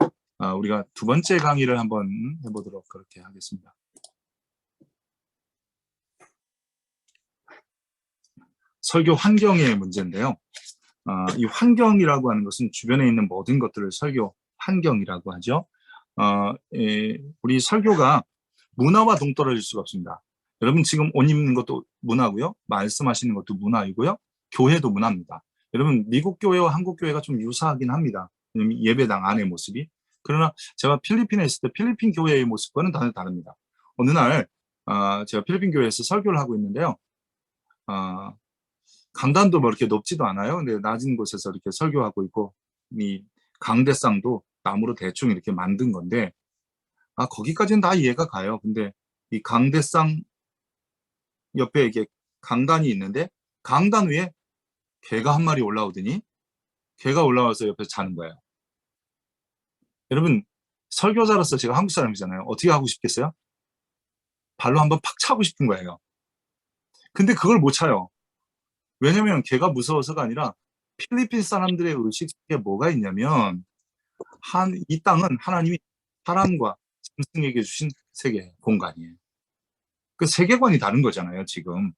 우리가 두 번째 강의를 한번 해보도록 그렇게 하겠습니다. 설교 환경의 문제인데요. 이 환경이라고 하는 것은 주변에 있는 모든 것들을 설교 환경이라고 하죠. 우리 설교가 문화와 동떨어질 수가 없습니다. 여러분 지금 옷 입는 것도 문화고요. 말씀하시는 것도 문화이고요. 교회도 문화입니다. 여러분 미국 교회와 한국 교회가 좀 유사하긴 합니다. 예배당 안의 모습이. 그러나 제가 필리핀에 있을 때 필리핀 교회의 모습과는 다릅니다. 어느 날 제가 필리핀 교회에서 설교를 하고 있는데요. 강단도 뭐 이렇게 높지도 않아요. 근데 낮은 곳에서 이렇게 설교하고 있고, 이 강대상도 나무로 대충 이렇게 만든 건데, 거기까지는 다 이해가 가요. 근데 이 강대상 옆에 이게 강단이 있는데, 강단 위에 개가 한 마리 올라오더니, 개가 올라와서 옆에서 자는 거예요. 여러분, 설교자로서 제가 한국 사람이잖아요. 어떻게 하고 싶겠어요? 발로 한번 팍 차고 싶은 거예요. 근데 그걸 못 차요. 왜냐면 개가 무서워서가 아니라 필리핀 사람들의 의식 속에 뭐가 있냐면 이 땅은 하나님이 사람과 짐승에게 주신 세계 공간이에요. 그 세계관이 다른 거잖아요, 지금.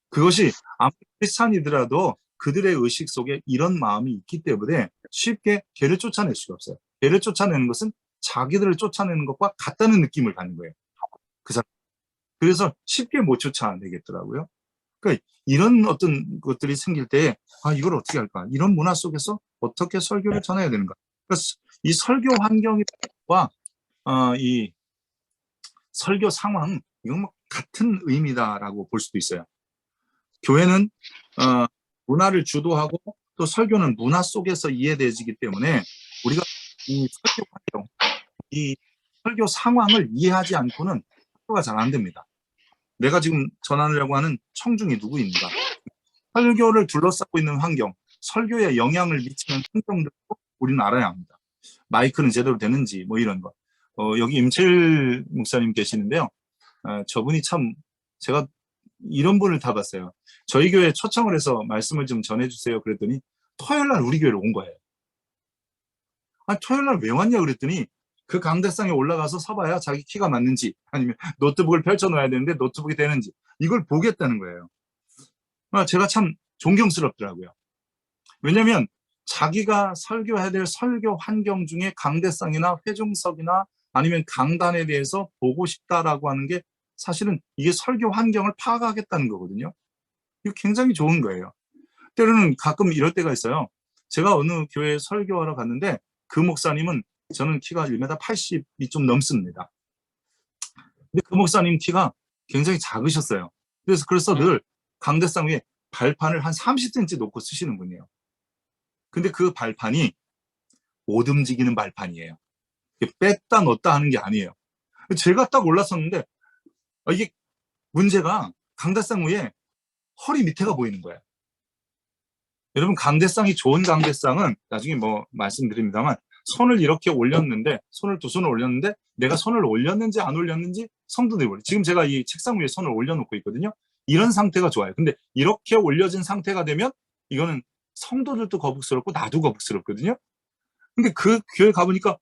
그것이 아무리 크리스찬이더라도 그들의 의식 속에 이런 마음이 있기 때문에 쉽게 개를 쫓아낼 수가 없어요. 개를 쫓아내는 것은 자기들을 쫓아내는 것과 같다는 느낌을 받는 거예요. 그 사람. 그래서 쉽게 못 쫓아내겠더라고요. 그러니까 이런 어떤 것들이 생길 때, 이걸 어떻게 할까? 이런 문화 속에서 어떻게 설교를 전해야 되는가? 그러니까 이 설교 환경과 이 설교 상황, 이건 뭐 같은 의미다라고 볼 수도 있어요. 교회는 문화를 주도하고 또 설교는 문화 속에서 이해되지기 때문에 우리가 이 설교 환경, 이 설교 상황을 이해하지 않고는 설교가 잘 안 됩니다. 내가 지금 전하려고 하는 청중이 누구인가? 설교를 둘러싸고 있는 환경, 설교에 영향을 미치는 환경들도 우리는 알아야 합니다. 마이크는 제대로 되는지 뭐 이런 거. 여기 임채일 목사님 계시는데요. 저분이 참 제가 이런 분을 다 봤어요. 저희 교회에 초청을 해서 말씀을 좀 전해주세요. 그랬더니 토요일 날 우리 교회로 온 거예요. 토요일 날 왜 왔냐 그랬더니 그 강대상에 올라가서 서봐야 자기 키가 맞는지 아니면 노트북을 펼쳐놓아야 되는데 노트북이 되는지 이걸 보겠다는 거예요. 제가 참 존경스럽더라고요. 왜냐하면 자기가 설교해야 될 설교 환경 중에 강대상이나 회중석이나 아니면 강단에 대해서 보고 싶다라고 하는 게 사실은 이게 설교 환경을 파악하겠다는 거거든요. 이거 굉장히 좋은 거예요. 때로는 가끔 이럴 때가 있어요. 제가 어느 교회에 설교하러 갔는데 그 목사님은 저는 키가 1m 80이 좀 넘습니다. 근데 그 목사님 키가 굉장히 작으셨어요. 그래서 늘 강대상 위에 발판을 한 30cm 놓고 쓰시는 분이에요. 근데 그 발판이 못 움직이는 발판이에요. 뺐다 넣었다 하는 게 아니에요. 제가 딱 올랐었는데 이게 문제가 강대상 위에 허리 밑에가 보이는 거예요. 여러분 강대상이 좋은 강대상은 나중에 뭐 말씀드립니다만 손을 이렇게 올렸는데 손을 두 손을 올렸는데 내가 손을 올렸는지 안 올렸는지 성도들이 몰라요. 지금 제가 이 책상 위에 손을 올려놓고 있거든요. 이런 상태가 좋아요. 근데 이렇게 올려진 상태가 되면 이거는 성도들도 거북스럽고 나도 거북스럽거든요. 근데 그 교회 가보니까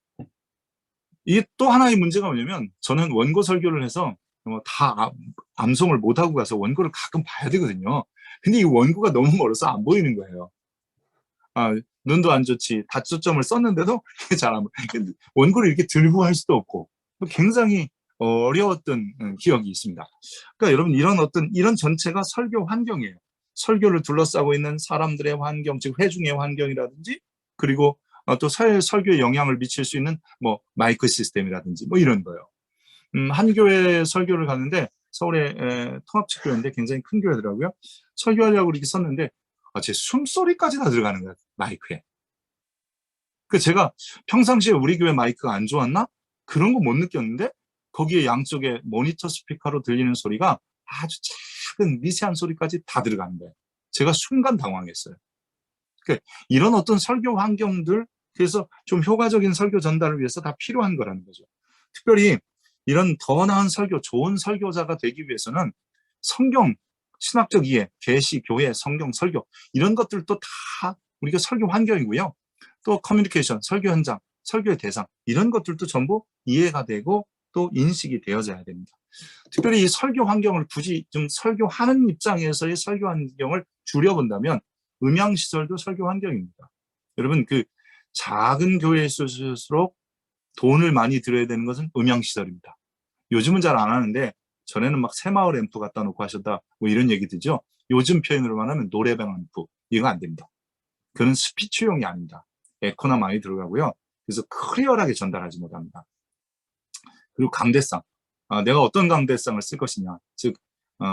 이게 또 하나의 문제가 뭐냐면 저는 원고 설교를 해서 다 암송을 못하고 가서 원고를 가끔 봐야 되거든요. 근데 이 원고가 너무 멀어서 안 보이는 거예요. 눈도 안 좋지 다초점을 썼는데도 잘 안 보여. 원고를 이렇게 들고 할 수도 없고 굉장히 어려웠던 기억이 있습니다. 그러니까 여러분 이런 전체가 설교 환경이에요. 설교를 둘러싸고 있는 사람들의 환경, 즉 회중의 환경이라든지 그리고 또 설교에 영향을 미칠 수 있는 뭐 마이크 시스템이라든지 뭐 이런 거예요. 한 교회 설교를 갔는데 서울의 통합측교회인데 굉장히 큰 교회더라고요. 설교하려고 이렇게 썼는데 제 숨소리까지 다 들어가는 거예요. 마이크에. 제가 평상시에 우리 교회 마이크가 안 좋았나? 그런 거 못 느꼈는데 거기에 양쪽에 모니터 스피커로 들리는 소리가 아주 작은 미세한 소리까지 다 들어가는 거예요. 제가 순간 당황했어요. 이런 어떤 설교 환경들, 그래서 좀 효과적인 설교 전달을 위해서 다 필요한 거라는 거죠. 특별히 이런 더 나은 설교, 좋은 설교자가 되기 위해서는 성경, 신학적 이해, 계시, 교회, 성경, 설교 이런 것들도 다 우리가 설교 환경이고요. 또 커뮤니케이션, 설교 현장, 설교의 대상 이런 것들도 전부 이해가 되고 또 인식이 되어져야 됩니다. 특별히 이 설교 환경을 굳이 좀 설교하는 입장에서의 설교 환경을 줄여본다면 음향시설도 설교 환경입니다. 여러분, 그 작은 교회일수록 돈을 많이 들여야 되는 것은 음향시설입니다. 요즘은 잘 안 하는데 전에는 막 새마을 앰프 갖다 놓고 하셨다 뭐 이런 얘기 들죠. 요즘 표현으로만 하면 노래방 앰프, 이거 안 됩니다. 그건 스피치용이 아닙니다. 에코나 많이 들어가고요. 그래서 클리어하게 전달하지 못합니다. 그리고 강대상, 내가 어떤 강대상을 쓸 것이냐, 즉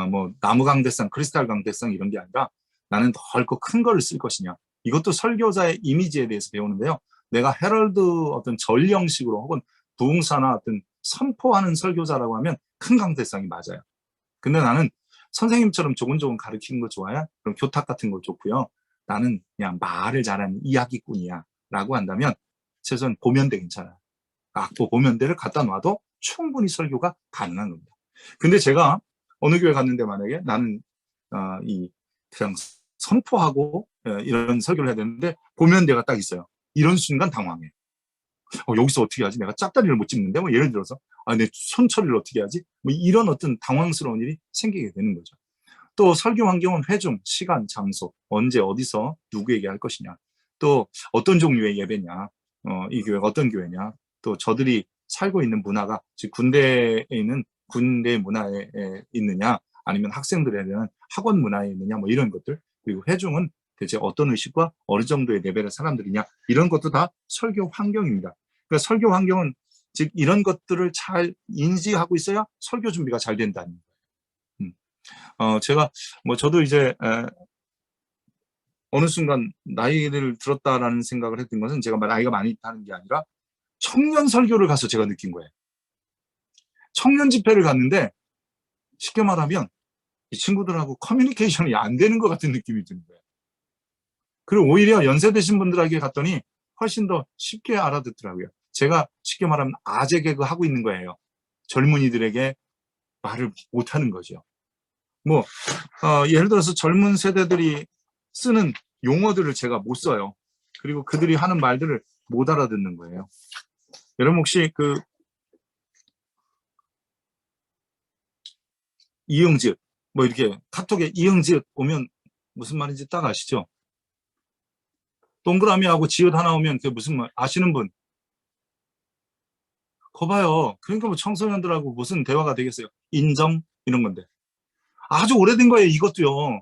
뭐 나무 강대상, 크리스탈 강대상 이런 게 아니라 나는 넓고 큰 거를 쓸 것이냐. 이것도 설교자의 이미지에 대해서 배우는데요. 내가 헤럴드 어떤 절 형식으로 혹은 부흥사나 어떤 선포하는 설교자라고 하면 큰 강대상이 맞아요. 근데 나는 선생님처럼 조곤조곤 가르치는 거 좋아요? 그럼 교탁 같은 거 좋고요. 나는 그냥 말을 잘하는 이야기꾼이야 라고 한다면 최소한 보면대 괜찮아요. 악보 보면대를 갖다 놔도 충분히 설교가 가능한 겁니다. 근데 제가 어느 교회 갔는데 만약에 나는 그냥 선포하고 이런 설교를 해야 되는데 보면대가 딱 있어요. 이런 순간 당황해. 여기서 어떻게 하지? 내가 짝다리를 못 짚는데 뭐 예를 들어서 내 손처리를 어떻게 하지? 뭐 이런 어떤 당황스러운 일이 생기게 되는 거죠. 또 설교 환경은 회중, 시간, 장소, 언제 어디서 누구에게 할 것이냐, 또 어떤 종류의 예배냐, 이 교회가 어떤 교회냐, 또 저들이 살고 있는 문화가 즉 군대에 있는 군대 문화에 있느냐, 아니면 학생들에 대한 학원 문화에 있느냐, 뭐 이런 것들. 그리고 회중은 대체 어떤 의식과 어느 정도의 레벨의 사람들이냐, 이런 것도 다 설교 환경입니다. 그러니까 설교 환경은 즉 이런 것들을 잘 인지하고 있어야 설교 준비가 잘 된다는 거예요. 제가 뭐 저도 이제 어느 순간 나이를 들었다라는 생각을 했던 것은 제가 나이가 많이 있다는 게 아니라 청년 설교를 가서 제가 느낀 거예요. 청년 집회를 갔는데 쉽게 말하면 이 친구들하고 커뮤니케이션이 안 되는 것 같은 느낌이 드는 거예요. 그리고 오히려 연세 드신 분들에게 갔더니 훨씬 더 쉽게 알아듣더라고요. 제가 쉽게 말하면 아재 개그 하고 있는 거예요. 젊은이들에게 말을 못하는 거죠. 뭐 예를 들어서 젊은 세대들이 쓰는 용어들을 제가 못 써요. 그리고 그들이 하는 말들을 못 알아듣는 거예요. 여러분 혹시 그 이응지읒 뭐 이렇게 카톡에 이응지읒 오면 무슨 말인지 딱 아시죠? 동그라미하고 지읒 하나 오면 그게 무슨 말 아시는 분? 거 봐요. 그러니까 뭐 청소년들하고 무슨 대화가 되겠어요? 인정 이런 건데 아주 오래된 거예요. 이것도요.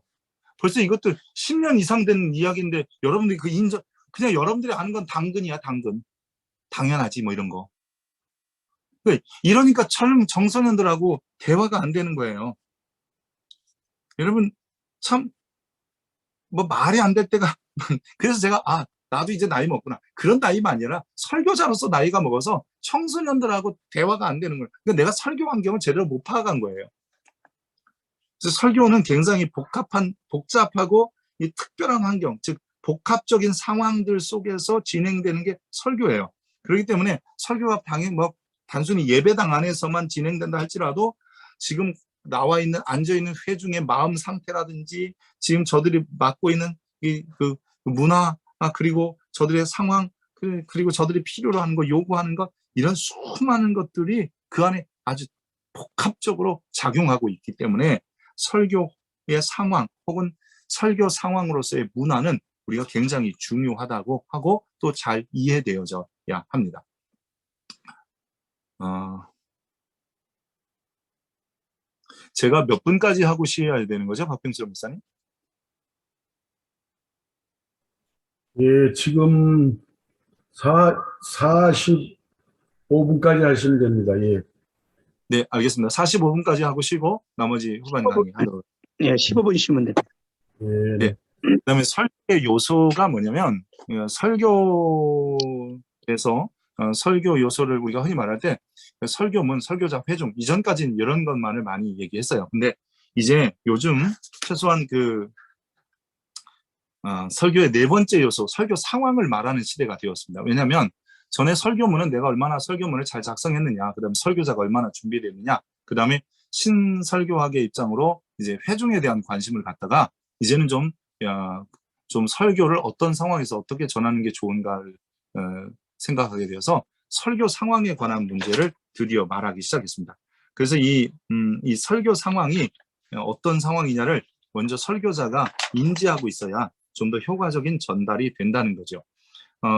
벌써 이것도 10년 이상 된 이야기인데 여러분들이 그 인정 그냥 여러분들이 아는 건 당근이야. 당근. 당연하지 뭐 이런 거. 이러니까 청소년들하고 대화가 안 되는 거예요. 여러분 참 뭐 말이 안 될 때가 그래서 제가 나도 이제 나이 먹구나 그런 나이가 아니라 설교자로서 나이가 먹어서 청소년들하고 대화가 안 되는 거예요. 그러니까 내가 설교 환경을 제대로 못 파악한 거예요. 그래서 설교는 굉장히 복잡하고 이 특별한 환경, 즉 복합적인 상황들 속에서 진행되는 게 설교예요. 그렇기 때문에 설교가 당연히 뭐 단순히 예배당 안에서만 진행된다 할지라도 지금 나와 있는 앉아 있는 회중의 마음 상태라든지 지금 저들이 맡고 있는 그 문화 그리고 저들의 상황 그리고 저들이 필요로 하는 거 요구하는 것 이런 수많은 것들이 그 안에 아주 복합적으로 작용하고 있기 때문에 설교의 상황 혹은 설교 상황으로서의 문화는 우리가 굉장히 중요하다고 하고 또 잘 이해되어져야 합니다. 제가 몇 분까지 하고 쉬어야 되는 거죠, 박병철 목사님? 예, 지금 45분까지 하시면 됩니다. 예. 네, 알겠습니다. 45분까지 하고 쉬고 나머지 후반 강의 하도록. 예, 15분 쉬면 됩니다. 예, 네. 그다음에 설교의 요소가 뭐냐면 설교에서 설교 요소를 우리가 흔히 말할 때 설교문, 설교자 회중 이전까지는 이런 것만을 많이 얘기했어요. 근데 이제 요즘 최소한 설교의 네 번째 요소, 설교 상황을 말하는 시대가 되었습니다. 왜냐하면 전에 설교문은 내가 얼마나 설교문을 잘 작성했느냐, 그 다음에 설교자가 얼마나 준비되느냐, 그 다음에 신설교학의 입장으로 이제 회중에 대한 관심을 갖다가 이제는 좀 설교를 어떤 상황에서 어떻게 전하는 게 좋은가를 생각하게 되어서 설교 상황에 관한 문제를 드디어 말하기 시작했습니다. 그래서 이 설교 상황이 어떤 상황이냐를 먼저 설교자가 인지하고 있어야 좀 더 효과적인 전달이 된다는 거죠.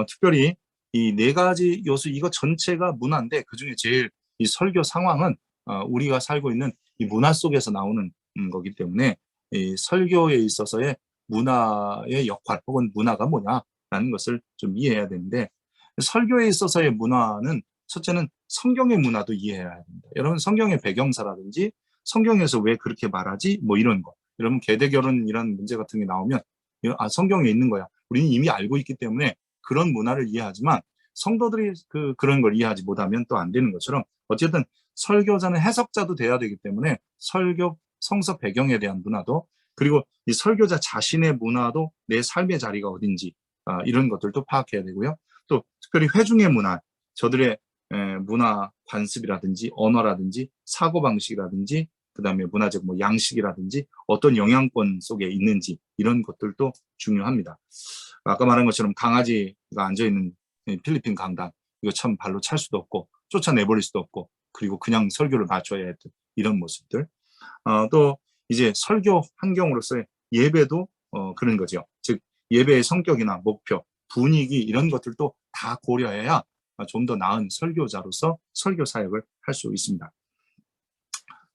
특별히 이 네 가지 요소 이거 전체가 문화인데 그중에 제일 이 설교 상황은 우리가 살고 있는 이 문화 속에서 나오는 거기 때문에 이 설교에 있어서의 문화의 역할 혹은 문화가 뭐냐라는 것을 좀 이해해야 되는데 설교에 있어서의 문화는 첫째는 성경의 문화도 이해해야 합니다. 여러분 성경의 배경사라든지 성경에서 왜 그렇게 말하지 뭐 이런 거. 여러분 계대결혼 이런 문제 같은 게 나오면 성경에 있는 거야. 우리는 이미 알고 있기 때문에 그런 문화를 이해하지만 성도들이 그런 걸 이해하지 못하면 또 안 되는 것처럼 어쨌든 설교자는 해석자도 돼야 되기 때문에 설교 성서 배경에 대한 문화도 그리고 이 설교자 자신의 문화도 내 삶의 자리가 어딘지 이런 것들도 파악해야 되고요. 또 특별히 회중의 문화, 저들의 문화 관습이라든지 언어라든지 사고방식이라든지 그다음에 문화적 뭐 양식이라든지 어떤 영향권 속에 있는지 이런 것들도 중요합니다. 아까 말한 것처럼 강아지가 앉아있는 필리핀 강당 이거 참 발로 찰 수도 없고 쫓아내버릴 수도 없고 그리고 그냥 설교를 맞춰야 했던 이런 모습들 또 이제 설교 환경으로서의 예배도 그런 거죠. 즉 예배의 성격이나 목표, 분위기 이런 것들도 다 고려해야 좀 더 나은 설교자로서 설교 사역을 할 수 있습니다.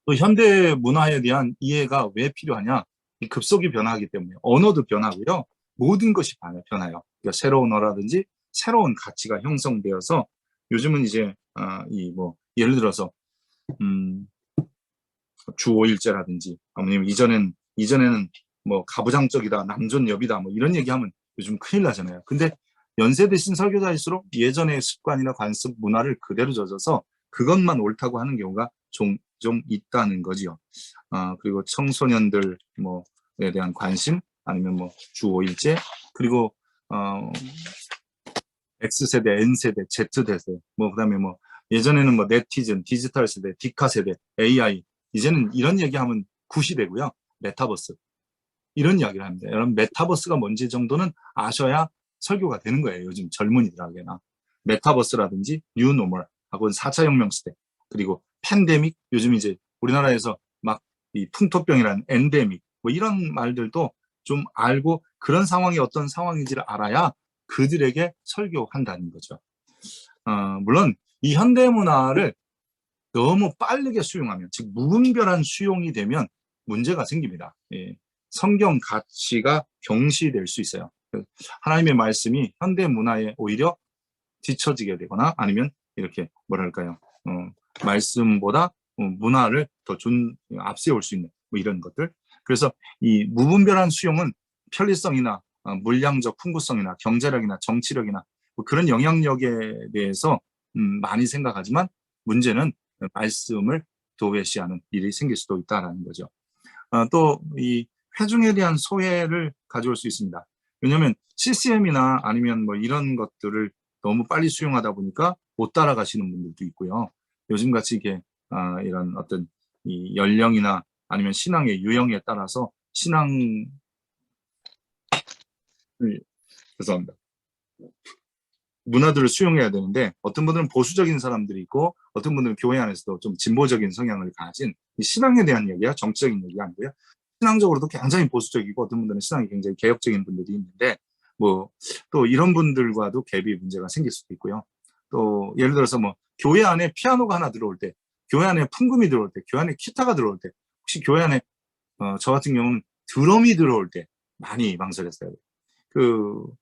또 현대 문화에 대한 이해가 왜 필요하냐? 이 급속히 변화하기 때문에 언어도 변하고요. 모든 것이 변해요. 그러니까 새로운 언어라든지 새로운 가치가 형성되어서 요즘은 이제 이 뭐 예를 들어서 주 5일제라든지 아니면 이전에는 뭐 가부장적이다, 남존여비다 뭐 이런 얘기하면 요즘 큰일 나잖아요. 근데 연세 드신 설교자일수록 예전의 습관이나 관습 문화를 그대로 젖어서 그것만 옳다고 하는 경우가 좀 있다는 거지요. 그리고 청소년들 뭐에 대한 관심 아니면 뭐 주 5일제 그리고 X세대, N세대, Z세대 뭐 그다음에 뭐 예전에는 뭐 네티즌, 디지털 세대, 디카 세대, AI 이제는 이런 얘기하면 구시되고요. 메타버스 이런 이야기를 합니다. 여러분 메타버스가 뭔지 정도는 아셔야 설교가 되는 거예요. 요즘 젊은이들에게나 메타버스라든지 뉴노멀 하고 4차 혁명 시대 그리고 팬데믹 요즘 이제 우리나라에서 막 이 풍토병이라는 엔데믹 뭐 이런 말들도 좀 알고 그런 상황이 어떤 상황인지를 알아야 그들에게 설교한다는 거죠. 물론 이 현대 문화를 너무 빠르게 수용하면 즉 무분별한 수용이 되면 문제가 생깁니다. 예. 성경 가치가 경시될 수 있어요. 하나님의 말씀이 현대 문화에 오히려 뒤처지게 되거나 아니면 이렇게 뭐랄까요 말씀보다 문화를 더 앞세울 수 있는 뭐 이런 것들. 그래서 이 무분별한 수용은 편리성이나 물량적 풍부성이나 경제력이나 정치력이나 뭐 그런 영향력에 대해서 많이 생각하지만 문제는 말씀을 도외시하는 일이 생길 수도 있다는 거죠. 또 이 회중에 대한 소외를 가져올 수 있습니다. 왜냐하면 CCM이나 아니면 뭐 이런 것들을 너무 빨리 수용하다 보니까 못 따라가시는 분들도 있고요. 요즘같이 이게 이런 어떤 이 연령이나 아니면 신앙의 유형에 따라서 죄송합니다. 문화들을 수용해야 되는데 어떤 분들은 보수적인 사람들이 있고 어떤 분들은 교회 안에서도 좀 진보적인 성향을 가진 이 신앙에 대한 얘기야 정치적인 얘기 아니고요. 신앙적으로도 굉장히 보수적이고 어떤 분들은 신앙이 굉장히 개혁적인 분들이 있는데 뭐 또 이런 분들과도 갭이 문제가 생길 수도 있고요. 또 예를 들어서 뭐 교회 안에 피아노가 하나 들어올 때 교회 안에 풍금이 들어올 때 교회 안에 기타가 들어올 때 혹시 교회 안에 저 같은 경우는 드럼이 들어올 때 많이 망설였어요. 그리고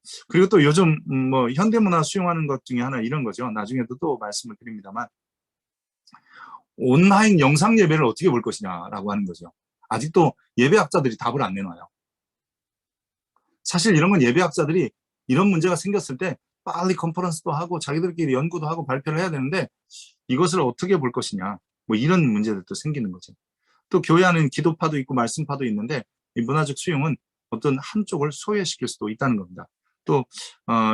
또 요즘 뭐 현대문화 수용하는 것 중에 하나 이런 거죠. 나중에도 또 말씀을 드립니다만 온라인 영상 예배를 어떻게 볼 것이냐라고 하는 거죠. 아직도 예배학자들이 답을 안 내놔요. 사실 이런 건 예배학자들이 이런 문제가 생겼을 때 빨리 컨퍼런스도 하고 자기들끼리 연구도 하고 발표를 해야 되는데 이것을 어떻게 볼 것이냐 뭐 이런 문제들도 생기는 거죠. 또 교회 안에는 기도파도 있고 말씀파도 있는데 이 문화적 수용은 어떤 한쪽을 소외시킬 수도 있다는 겁니다. 또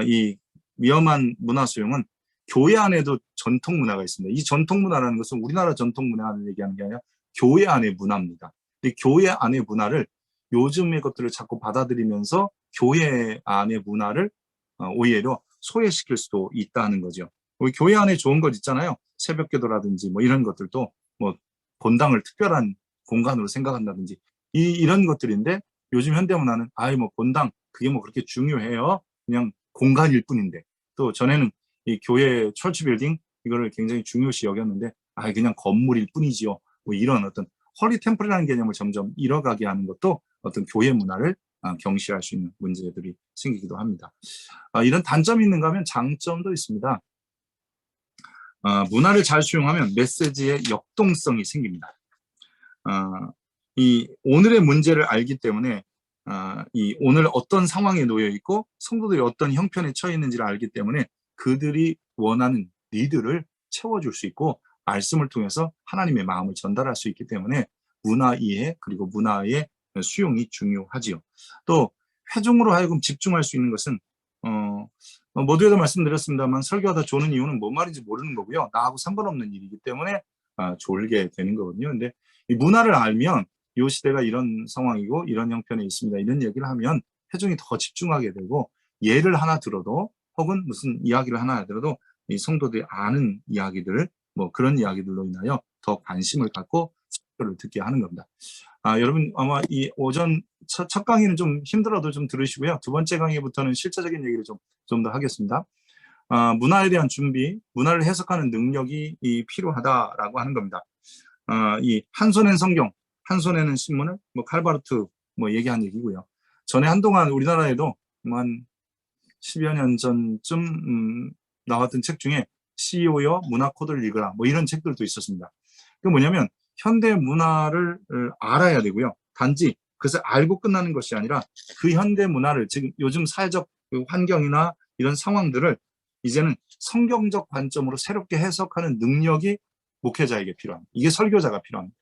이 위험한 문화 수용은 교회 안에도 전통 문화가 있습니다. 이 전통 문화라는 것은 우리나라 전통 문화를 얘기하는 게 아니라 교회 안의 문화입니다. 이 교회 안의 문화를 요즘의 것들을 자꾸 받아들이면서 교회 안의 문화를 오히려 소외시킬 수도 있다는 거죠. 우리 교회 안에 좋은 것 있잖아요. 새벽기도라든지 뭐 이런 것들도 뭐 본당을 특별한 공간으로 생각한다든지 이런 것들인데, 요즘 현대문화는 뭐 본당 그게 뭐 그렇게 중요해요? 그냥 공간일 뿐인데, 또 전에는 이 교회 철치 빌딩 이거를 굉장히 중요시 여겼는데 그냥 건물일 뿐이지요. 뭐 이런 어떤 헐리 템플이라는 개념을 점점 잃어가게 하는 것도 어떤 교회 문화를 경시할 수 있는 문제들이 생기기도 합니다. 이런 단점이 있는가 하면 장점도 있습니다. 문화를 잘 수용하면 메시지의 역동성이 생깁니다. 이 오늘의 문제를 알기 때문에 이 오늘 어떤 상황에 놓여 있고 성도들이 어떤 형편에 처해 있는지를 알기 때문에 그들이 원하는 니드를 채워줄 수 있고, 말씀을 통해서 하나님의 마음을 전달할 수 있기 때문에 문화 이해 그리고 문화의 수용이 중요하지요. 또 회중으로 하여금 집중할 수 있는 것은 모두에도 말씀드렸습니다만, 설교하다 조는 이유는 뭔 말인지 모르는 거고요. 나하고 상관없는 일이기 때문에 졸게 되는 거거든요. 근데 이 문화를 알면 이 시대가 이런 상황이고 이런 형편에 있습니다, 이런 얘기를 하면 회중이 더 집중하게 되고, 예를 하나 들어도 혹은 무슨 이야기를 하나 들어도 이 성도들이 아는 이야기들, 뭐 그런 이야기들로 인하여 더 관심을 갖고 설교를 듣게 하는 겁니다. 여러분 아마 이 오전 첫 강의는 좀 힘들어도 좀 들으시고요. 두 번째 강의부터는 실제적인 얘기를 좀 더 하겠습니다. 문화에 대한 준비, 문화를 해석하는 능력이 필요하다라고 하는 겁니다. 이 한 손엔 성경, 한 손에는 신문을 뭐 칼바르트 뭐 얘기한 얘기고요. 전에 한동안 우리나라에도 한 10여 년 전쯤 나왔던 책 중에 CEO여 문화 코드를 읽으라 뭐 이런 책들도 있었습니다. 그게 뭐냐면 현대 문화를 알아야 되고요. 단지 그것을 알고 끝나는 것이 아니라 그 현대 문화를, 지금 요즘 사회적 그 환경이나 이런 상황들을 이제는 성경적 관점으로 새롭게 해석하는 능력이 목회자에게 필요합니다. 이게 설교자가 필요합니다.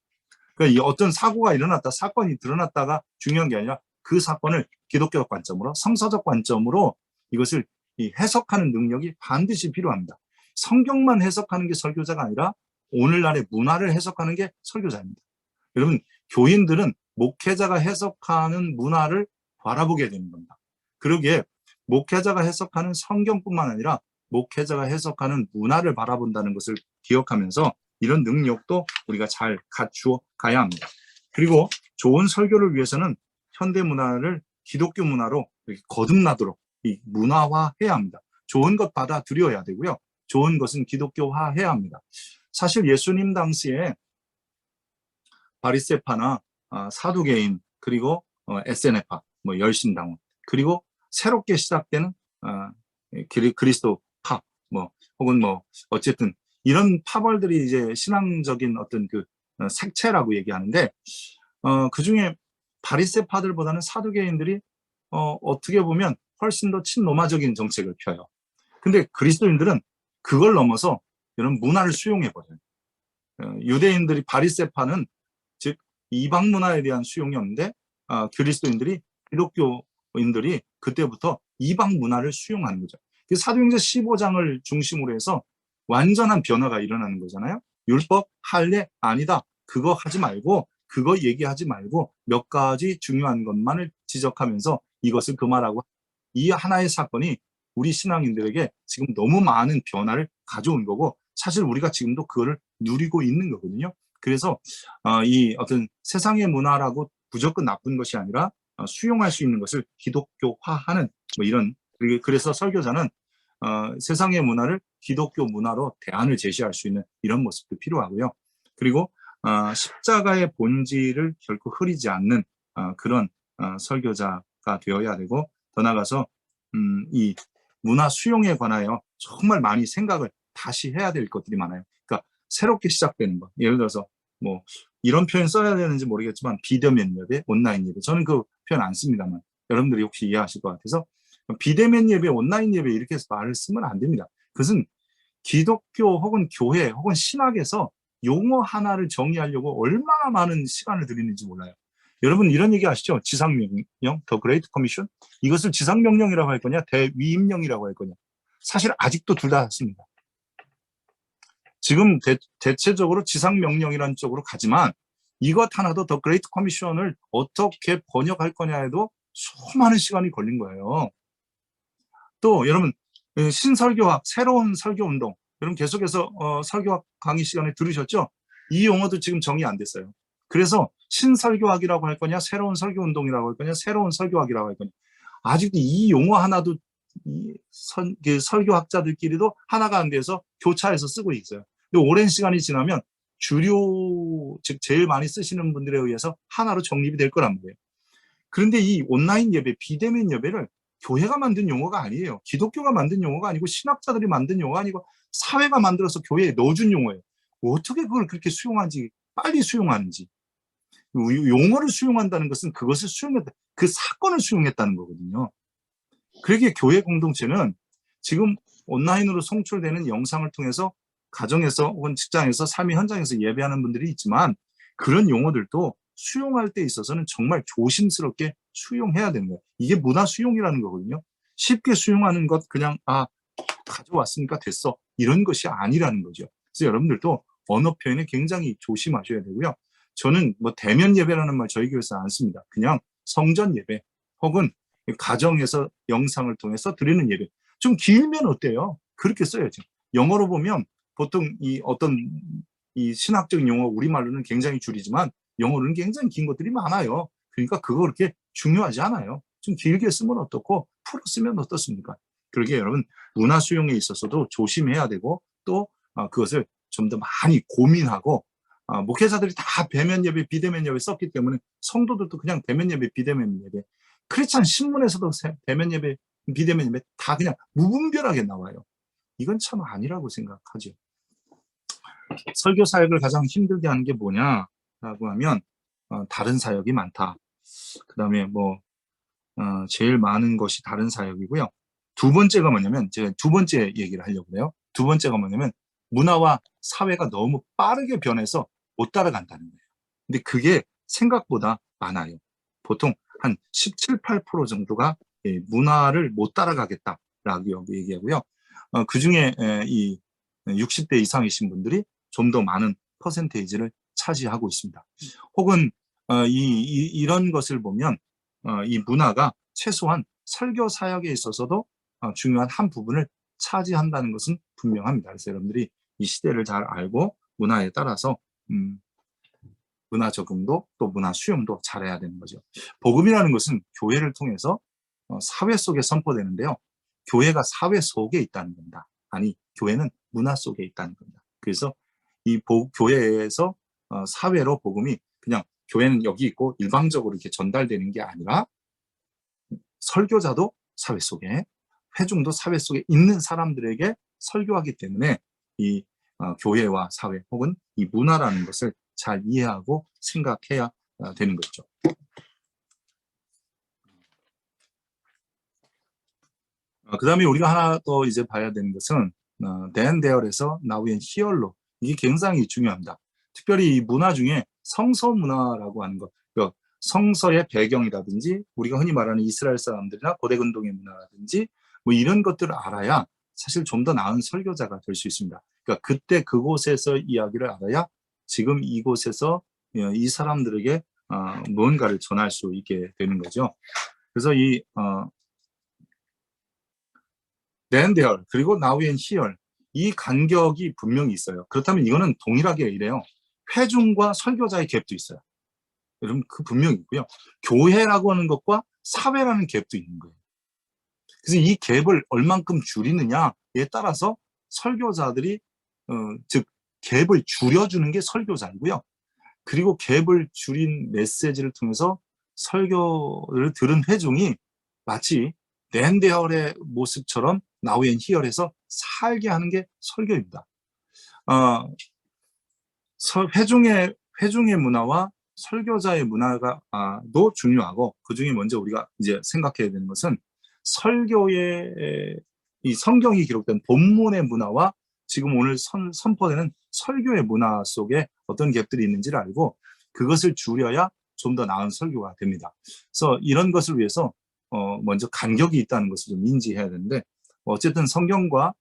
그러니까 이 어떤 사고가 일어났다, 사건이 드러났다가 중요한 게 아니라 그 사건을 기독교적 관점으로, 성서적 관점으로 이것을 해석하는 능력이 반드시 필요합니다. 성경만 해석하는 게 설교자가 아니라 오늘날의 문화를 해석하는 게 설교자입니다. 여러분, 교인들은 목회자가 해석하는 문화를 바라보게 되는 겁니다. 그러기에 목회자가 해석하는 성경뿐만 아니라 목회자가 해석하는 문화를 바라본다는 것을 기억하면서 이런 능력도 우리가 잘 갖추어 가야 합니다. 그리고 좋은 설교를 위해서는 현대 문화를 기독교 문화로 이렇게 거듭나도록 문화화해야 합니다. 좋은 것 받아들여야 되고요. 좋은 것은 기독교화해야 합니다. 사실 예수님 당시에 바리새파나 사두개인, 그리고 에세네파, 뭐 열심당원, 그리고 새롭게 시작되는 그리스도파, 뭐 혹은 뭐 어쨌든 이런 파벌들이 이제 신앙적인 어떤 그 색채라고 얘기하는데, 그 중에 바리새파들보다는 사두개인들이 어떻게 보면 훨씬 더 친로마적인 정책을 펴요. 근데 그리스도인들은 그걸 넘어서 이런 문화를 수용해 버려요. 유대인들이, 바리새파는 즉 이방 문화에 대한 수용이 없는데 그리스도인들이, 기독교인들이 그때부터 이방 문화를 수용하는 거죠. 사도행전 15장을 중심으로 해서 완전한 변화가 일어나는 거잖아요. 율법, 할례, 아니다. 그거 하지 말고, 그거 얘기하지 말고 몇 가지 중요한 것만을 지적하면서 이것을 금하라고. 이 하나의 사건이 우리 신앙인들에게 지금 너무 많은 변화를 가져온 거고, 사실 우리가 지금도 그거를 누리고 있는 거거든요. 그래서 이 어떤 세상의 문화라고 무조건 나쁜 것이 아니라 수용할 수 있는 것을 기독교화하는 뭐 이런, 그래서 설교자는 세상의 문화를 기독교 문화로 대안을 제시할 수 있는 이런 모습도 필요하고요. 그리고 십자가의 본질을 결코 흐리지 않는 그런 설교자가 되어야 되고, 더 나아가서 이 문화 수용에 관하여 정말 많이 생각을 다시 해야 될 것들이 많아요. 그러니까 새롭게 시작되는 것. 예를 들어서 뭐 이런 표현 써야 되는지 모르겠지만 비대면 예배, 온라인 예배. 저는 그 표현 안 씁니다만 여러분들이 혹시 이해하실 것 같아서, 비대면 예배, 온라인 예배 이렇게 해서 말을 쓰면 안 됩니다. 그것은 기독교 혹은 교회 혹은 신학에서 용어 하나를 정의하려고 얼마나 많은 시간을 들이는지 몰라요. 여러분 이런 얘기 아시죠? 지상명령, The Great Commission. 이것을 지상명령이라고 할 거냐, 대위임령이라고 할 거냐. 사실 아직도 둘 다 같습니다. 지금 대체적으로 지상명령이라는 쪽으로 가지만 이것 하나도 더 그레이트 커미션을 어떻게 번역할 거냐에도 수많은 시간이 걸린 거예요. 또 여러분 신설교학, 새로운 설교운동, 여러분 계속해서 설교학 강의 시간에 들으셨죠? 이 용어도 지금 정의 안 됐어요. 그래서 신설교학이라고 할 거냐, 새로운 설교운동이라고 할 거냐, 새로운 설교학이라고 할 거냐. 아직도 이 용어 하나도 그 설교학자들끼리도 하나가 안 돼서 교차해서 쓰고 있어요. 근데 오랜 시간이 지나면 주류, 즉 제일 많이 쓰시는 분들에 의해서 하나로 정립이 될 거란 말이에요. 그런데 이 온라인 예배, 비대면 예배를 교회가 만든 용어가 아니에요. 기독교가 만든 용어가 아니고 신학자들이 만든 용어가 아니고 사회가 만들어서 교회에 넣어준 용어예요. 어떻게 그걸 그렇게 수용하는지, 빨리 수용하는지. 용어를 수용한다는 것은 그것을 수용했다, 그 사건을 수용했다는 거거든요. 그러기에 교회 공동체는 지금 온라인으로 송출되는 영상을 통해서 가정에서 혹은 직장에서 삶의 현장에서 예배하는 분들이 있지만 그런 용어들도 수용할 때 있어서는 정말 조심스럽게 수용해야 되는 거예요. 이게 문화 수용이라는 거거든요. 쉽게 수용하는 것, 그냥 가져왔으니까 됐어, 이런 것이 아니라는 거죠. 그래서 여러분들도 언어 표현에 굉장히 조심하셔야 되고요. 저는 뭐 대면 예배라는 말 저희 교회에서 안 씁니다. 그냥 성전 예배 혹은 가정에서 영상을 통해서 드리는 예배. 좀 길면 어때요? 그렇게 써야죠. 영어로 보면 보통 이 어떤 이 신학적인 용어, 우리말로는 굉장히 줄이지만 영어로는 굉장히 긴 것들이 많아요. 그러니까 그거 그렇게 중요하지 않아요. 좀 길게 쓰면 어떻고 풀어 쓰면 어떻습니까? 그러게 여러분, 문화 수용에 있어서도 조심해야 되고 또 그것을 좀 더 많이 고민하고, 목회자들이 다 대면 예배, 비대면 예배 썼기 때문에 성도들도 그냥 대면 예배, 비대면 예배, 크리스찬 신문에서도 대면 예배, 비대면 예배 다 그냥 무분별하게 나와요. 이건 참 아니라고 생각하죠. 설교 사역을 가장 힘들게 하는 게 뭐냐라고 하면 다른 사역이 많다. 그 다음에 제일 많은 것이 다른 사역이고요. 두 번째가 뭐냐면, 제가 두 번째 얘기를 하려고 해요. 두 번째가 뭐냐면 문화와 사회가 너무 빠르게 변해서 못 따라간다는 거예요. 근데 그게 생각보다 많아요. 보통 한 17, 8% 정도가 문화를 못 따라가겠다라고 얘기하고요. 그 중에 이 60대 이상이신 분들이 좀 더 많은 퍼센테이지를 차지하고 있습니다. 혹은 이런 것을 보면 이 문화가 최소한 설교 사역에 있어서도 중요한 한 부분을 차지한다는 것은 분명합니다. 그래서 여러분들이 이 시대를 잘 알고 문화에 따라서 문화 적응도 또 문화 수용도 잘해야 되는 거죠. 복음이라는 것은 교회를 통해서 사회 속에 선포되는데요. 교회가 사회 속에 있다는 겁니다. 아니, 교회는 문화 속에 있다는 겁니다. 그래서 이 교회에서 사회로 복음이 그냥 교회는 여기 있고 일방적으로 이렇게 전달되는 게 아니라 설교자도 사회 속에, 회중도 사회 속에 있는 사람들에게 설교하기 때문에 이 교회와 사회 혹은 이 문화라는 것을 잘 이해하고 생각해야 되는 거죠. 그 다음에 우리가 하나 더 이제 봐야 되는 것은 then, there에서 now and here로, 이게 굉장히 중요합니다. 특별히 이 문화 중에 성서 문화라고 하는 것, 성서의 배경이라든지 우리가 흔히 말하는 이스라엘 사람들이나 고대 근동의 문화라든지 뭐 이런 것들을 알아야 사실 좀 더 나은 설교자가 될 수 있습니다. 그러니까 그때 그곳에서 이야기를 알아야 지금 이곳에서 이 사람들에게 무언가를 전할 수 있게 되는 거죠. 그래서 이 then, there, 그리고 now and here, 이 간격이 분명히 있어요. 그렇다면 이거는 동일하게 이래요. 회중과 설교자의 갭도 있어요. 여러분, 그 분명히 있고요. 교회라고 하는 것과 사회라는 갭도 있는 거예요. 그래서 이 갭을 얼만큼 줄이느냐에 따라서 설교자들이 즉 갭을 줄여주는 게 설교자이고요. 그리고 갭을 줄인 메시지를 통해서 설교를 들은 회중이 마치 then, there의 모습처럼 now and here에서 살게 하는 게 설교입니다. 회중의 문화와 설교자의 문화가 도 중요하고, 그 중에 먼저 우리가 이제 생각해야 되는 것은 설교의 이 성경이 기록된 본문의 문화와 지금 오늘 선포되는 설교의 문화 속에 어떤 갭들이 있는지를 알고 그것을 줄여야 좀 더 나은 설교가 됩니다. 그래서 이런 것을 위해서 먼저 간격이 있다는 것을 좀 인지해야 되는데, 어쨌든 성경과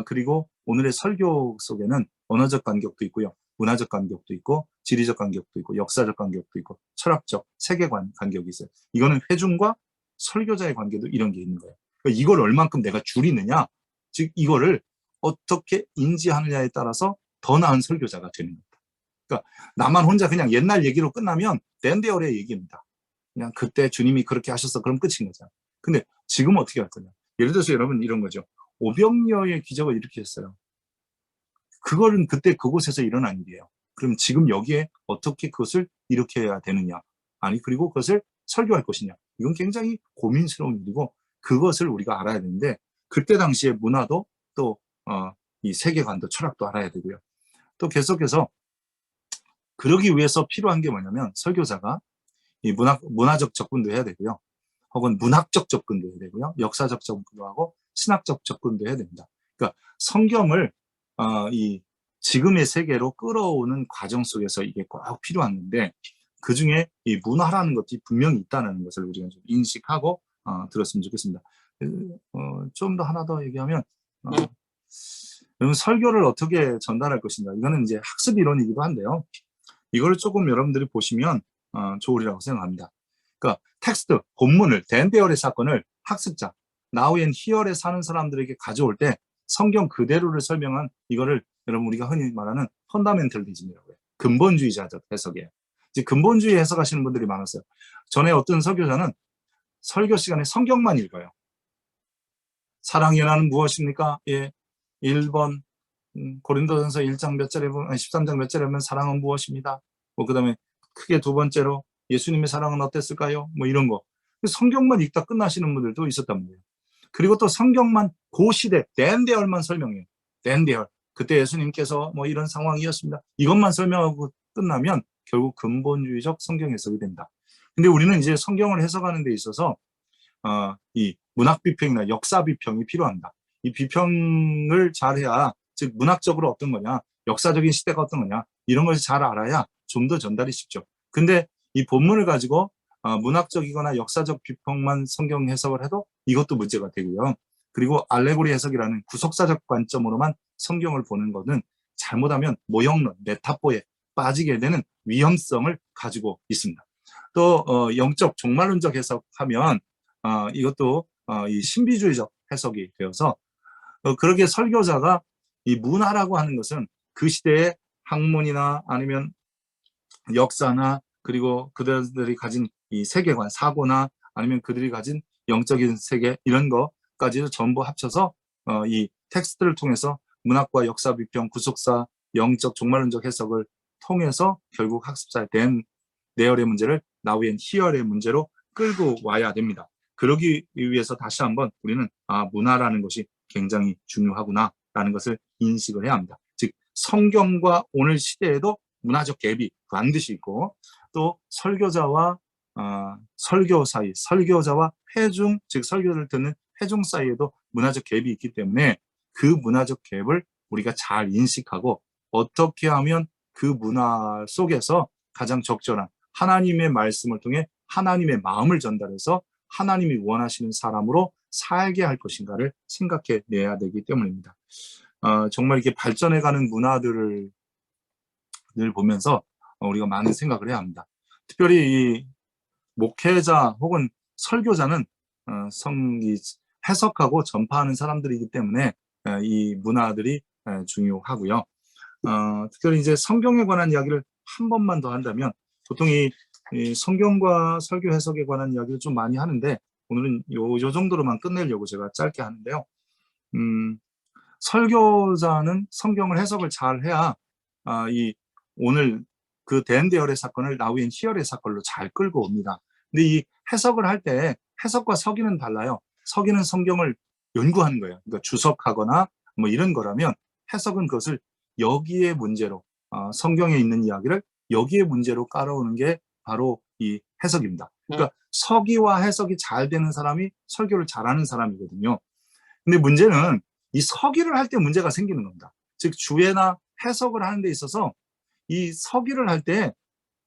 그리고 오늘의 설교 속에는 언어적 간격도 있고요, 문화적 간격도 있고, 지리적 간격도 있고, 역사적 간격도 있고, 철학적, 세계관 간격이 있어요. 이거는 회중과 설교자의 관계도 이런 게 있는 거예요. 그러니까 이걸 얼만큼 내가 줄이느냐, 즉 이거를 어떻게 인지하느냐에 따라서 더 나은 설교자가 되는 겁니다. 그러니까 나만 혼자 그냥 옛날 얘기로 끝나면 댄데얼의 얘기입니다. 그냥 그때 주님이 그렇게 하셨어. 그럼 끝인 거잖아. 근데 지금 어떻게 할 거냐. 예를 들어서 여러분 이런 거죠. 오병이어의 기적을 일으켰어요. 그거는 그때 그곳에서 일어난 일이에요. 그럼 지금 여기에 어떻게 그것을 일으켜야 되느냐. 아니 그리고 그것을 설교할 것이냐. 이건 굉장히 고민스러운 일이고 그것을 우리가 알아야 되는데 그때 당시의 문화도 또 이 세계관도 철학도 알아야 되고요. 또 계속해서 그러기 위해서 필요한 게 뭐냐면 설교자가 이 문화적 접근도 해야 되고요. 혹은 문학적 접근도 해야 되고요. 역사적 접근도 하고 신학적 접근도 해야 됩니다. 그러니까 성경을 이 지금의 세계로 끌어오는 과정 속에서 이게 꼭 필요한 건데 그중에 이 문화라는 것이 분명히 있다는 것을 우리가 좀 인식하고 들었으면 좋겠습니다. 좀 더 하나 더 얘기하면 여러분 설교를 어떻게 전달할 것인가 이거는 이제 학습 이론이기도 한데요. 이걸 조금 여러분들이 보시면 좋으리라고 생각합니다. 그러니까 텍스트, 본문을 댄데얼의 사건을 학습자, Now and Here에 사는 사람들에게 가져올 때 성경 그대로를 설명한 이거를 여러분 우리가 흔히 말하는 펀다멘털리즘이라고 해요. 근본주의자적 해석이에요. 이제 근본주의 해석하시는 분들이 많았어요. 전에 어떤 설교자는 설교 시간에 성경만 읽어요. 사랑의 연하는 무엇입니까? 예, 1번 고린도전서 1장 몇 절에 보면 13장 몇 절에 보면 사랑은 무엇입니다. 뭐 그다음에 크게 두 번째로 예수님의 사랑은 어땠을까요? 뭐 이런 거. 성경만 읽다 끝나시는 분들도 있었단 말이에요. 그리고 또 성경만 그 시대 댄데얼만 설명해요. 댄데얼. 그때 예수님께서 뭐 이런 상황이었습니다. 이것만 설명하고 끝나면 결국 근본주의적 성경 해석이 된다. 근데 우리는 이제 성경을 해석하는 데 있어서 이 문학 비평이나 역사 비평이 필요합니다. 이 비평을 잘해야 즉 문학적으로 어떤 거냐, 역사적인 시대가 어떤 거냐 이런 것을 잘 알아야 좀 더 전달이 쉽죠. 근데 이 본문을 가지고 문학적이거나 역사적 비평만 성경 해석을 해도 이것도 문제가 되고요. 그리고 알레고리 해석이라는 구속사적 관점으로만 성경을 보는 것은 잘못하면 모형론, 메타포에 빠지게 되는 위험성을 가지고 있습니다. 또 영적 종말론적 해석하면 이것도 이 신비주의적 해석이 되어서 그렇게 설교자가 이 문화라고 하는 것은 그 시대의 학문이나 아니면 역사나 그리고 그들이 가진 이 세계관, 사고나 아니면 그들이 가진 영적인 세계 이런 것까지도 전부 합쳐서 이 텍스트를 통해서 문학과 역사 비평, 구속사, 영적 종말론적 해석을 통해서 결국 학습자에 대한 내열의 문제를 Now and Here의 문제로 끌고 와야 됩니다. 그러기 위해서 다시 한번 우리는 문화라는 것이 굉장히 중요하구나라는 것을 인식을 해야 합니다. 즉 성경과 오늘 시대에도 문화적 갭이 반드시 있고 또 설교자와 설교 사이, 설교자와 회중, 즉 설교를 듣는 회중 사이에도 문화적 갭이 있기 때문에 그 문화적 갭을 우리가 잘 인식하고 어떻게 하면 그 문화 속에서 가장 적절한 하나님의 말씀을 통해 하나님의 마음을 전달해서 하나님이 원하시는 사람으로 살게 할 것인가를 생각해 내야 되기 때문입니다. 정말 이렇게 발전해가는 문화들을 보면서 우리가 많은 생각을 해야 합니다. 특별히 이 목회자 혹은 설교자는 해석하고 전파하는 사람들이기 때문에 이 문화들이 중요하고요. 특별히 이제 성경에 관한 이야기를 한 번만 더 한다면 보통 이 성경과 설교 해석에 관한 이야기를 좀 많이 하는데 오늘은 요 정도로만 끝내려고 제가 짧게 하는데요. 설교자는 성경을 해석을 잘 해야 이 오늘 그 댄데얼의 사건을 Now and Here의 사건로 잘 끌고 옵니다. 근데 이 해석을 할 때 해석과 서기는 달라요. 서기는 성경을 연구하는 거예요. 그러니까 주석하거나 뭐 이런 거라면 해석은 그것을 여기에 문제로 성경에 있는 이야기를 여기에 문제로 깔아오는 게 바로 이 해석입니다. 그러니까 서기와 해석이 잘 되는 사람이 설교를 잘하는 사람이거든요. 근데 문제는 이 서기를 할 때 문제가 생기는 겁니다. 즉 주해나 해석을 하는 데 있어서 이 서기를 할 때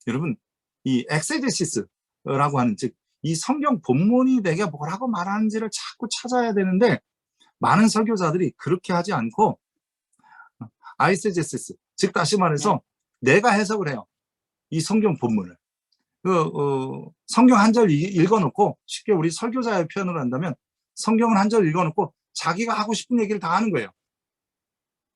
여러분 이 엑세제시스라고 하는 즉 이 성경 본문이 내게 뭐라고 말하는지를 자꾸 찾아야 되는데 많은 설교자들이 그렇게 하지 않고 아이세제시스 즉 다시 말해서 내가 해석을 해요. 이 성경 본문을 성경 한 절 읽어놓고 쉽게 우리 설교자의 표현을 한다면 성경을 한 절 읽어놓고 자기가 하고 싶은 얘기를 다 하는 거예요.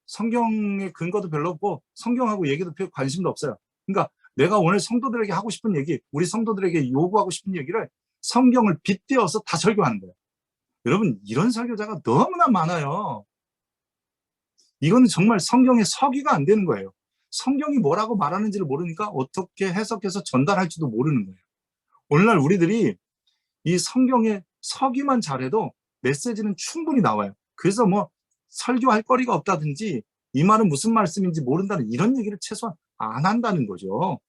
성경의 근거도 별로 없고 성경하고 얘기도 별 관심도 없어요. 그러니까 내가 오늘 성도들에게 하고 싶은 얘기, 우리 성도들에게 요구하고 싶은 얘기를 성경을 빗대어서 다 설교하는 거예요. 여러분, 이런 설교자가 너무나 많아요. 이건 정말 성경의 서기가 안 되는 거예요. 성경이 뭐라고 말하는지를 모르니까 어떻게 해석해서 전달할지도 모르는 거예요. 오늘날 우리들이 이 성경의 서기만 잘해도 메시지는 충분히 나와요. 그래서 뭐 설교할 거리가 없다든지 이 말은 무슨 말씀인지 모른다는 이런 얘기를 최소한 안 한다는 거죠.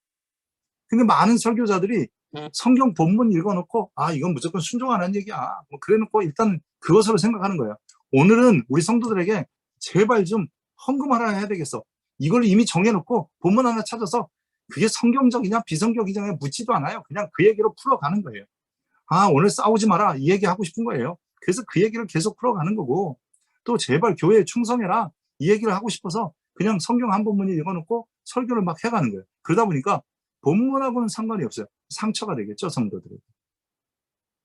근데 많은 설교자들이 성경 본문 읽어놓고 이건 무조건 순종하는 얘기야. 뭐 그래놓고 일단 그것으로 생각하는 거예요. 오늘은 우리 성도들에게 제발 좀 헌금 하나 해야 되겠어. 이걸 이미 정해놓고 본문 하나 찾아서 그게 성경적이냐 비성경이냐 묻지도 않아요. 그냥 그 얘기로 풀어가는 거예요. 오늘 싸우지 마라 이 얘기 하고 싶은 거예요. 그래서 그 얘기를 계속 풀어가는 거고, 또 제발 교회에 충성해라 이 얘기를 하고 싶어서 그냥 성경 한 본문 읽어놓고 설교를 막 해가는 거예요. 그러다 보니까 본문하고는 상관이 없어요. 상처가 되겠죠, 성도들에게.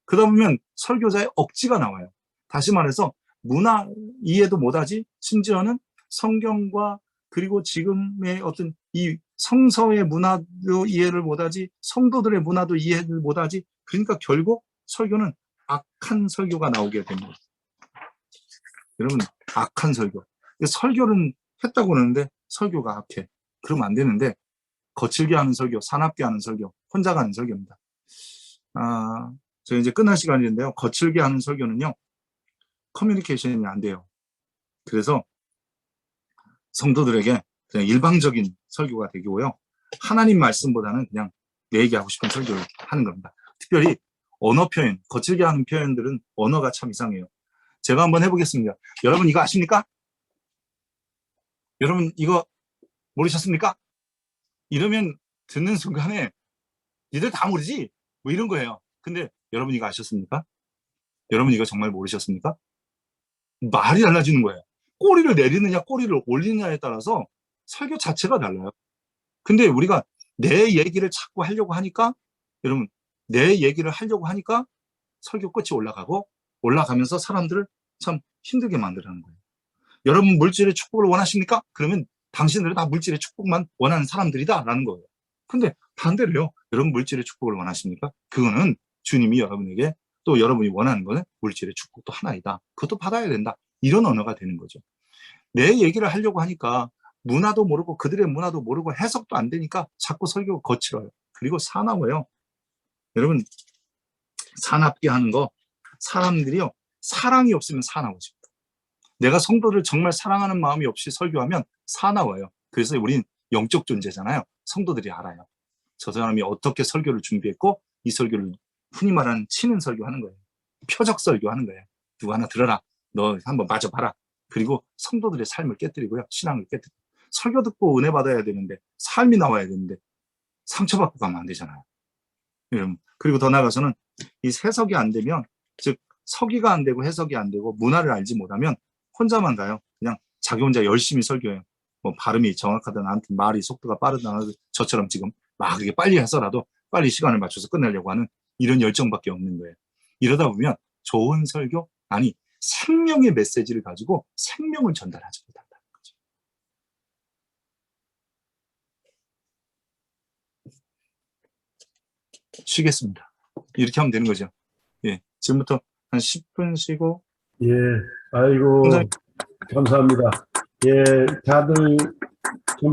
그러다 보면 설교자의 억지가 나와요. 다시 말해서 문화 이해도 못하지, 심지어는 성경과 그리고 지금의 어떤 이 성서의 문화도 이해를 못하지, 성도들의 문화도 이해를 못하지. 그러니까 결국 설교는 악한 설교가 나오게 됩니다. 여러분, 악한 설교. 설교는 했다고 그러는데 설교가 악해. 그러면 안 되는데, 거칠게 하는 설교, 사납게 하는 설교, 혼자 가는 설교입니다. 저 이제 끝날 시간인데요. 거칠게 하는 설교는요, 커뮤니케이션이 안 돼요. 그래서 성도들에게 그냥 일방적인 설교가 되고요. 하나님 말씀보다는 그냥 내 얘기하고 싶은 설교를 하는 겁니다. 특별히 언어 표현, 거칠게 하는 표현들은 언어가 참 이상해요. 제가 한번 해보겠습니다. 여러분 이거 아십니까? 여러분 이거 모르셨습니까? 이러면 듣는 순간에 니들 다 모르지? 뭐 이런 거예요. 근데 여러분 이거 아셨습니까? 여러분 이거 정말 모르셨습니까? 말이 달라지는 거예요. 꼬리를 내리느냐 꼬리를 올리느냐에 따라서 설교 자체가 달라요. 근데 우리가 내 얘기를 자꾸 하려고 하니까, 여러분 내 얘기를 하려고 하니까 설교 끝이 올라가면서 사람들을 참 힘들게 만드는 거예요. 여러분 물질의 축복을 원하십니까? 그러면 당신들은 다 물질의 축복만 원하는 사람들이다 라는 거예요. 근데 반대로요. 여러분 물질의 축복을 원하십니까? 그거는 주님이 여러분에게, 또 여러분이 원하는 거는 물질의 축복도 하나이다. 그것도 받아야 된다. 이런 언어가 되는 거죠. 내 얘기를 하려고 하니까 문화도 모르고 그들의 문화도 모르고 해석도 안 되니까 자꾸 설교가 거칠어요. 그리고 사나워요. 여러분 사납게 하는 거, 사람들이요 사랑이 없으면 사나워집니다. 내가 성도를 정말 사랑하는 마음이 없이 설교하면 사나워요. 그래서 우린 영적 존재잖아요. 성도들이 알아요. 저 사람이 어떻게 설교를 준비했고 이 설교를 흔히 말하는 치는 설교하는 거예요. 표적 설교하는 거예요. 누구 하나 들어라. 너 한번 맞아봐라. 그리고 성도들의 삶을 깨뜨리고요. 신앙을 깨뜨리고. 설교 듣고 은혜 받아야 되는데, 삶이 나와야 되는데 상처받고 가면 안 되잖아요. 그리고 더 나아가서는 이 해석이 안 되면, 즉 서기가 안 되고 해석이 안 되고 문화를 알지 못하면 혼자만 가요. 그냥 자기 혼자 열심히 설교해요. 뭐 발음이 정확하든 아무튼 말이 속도가 빠르든 저처럼 지금 막 그게 빨리 해서라도 빨리 시간을 맞춰서 끝내려고 하는 이런 열정밖에 없는 거예요. 이러다 보면 좋은 설교, 아니 생명의 메시지를 가지고 생명을 전달하지 못한다는 거죠. 쉬겠습니다. 이렇게 하면 되는 거죠. 예, 지금부터 한 10분 쉬고. 예, 아이고, 감사합니다. 예, 다들 좀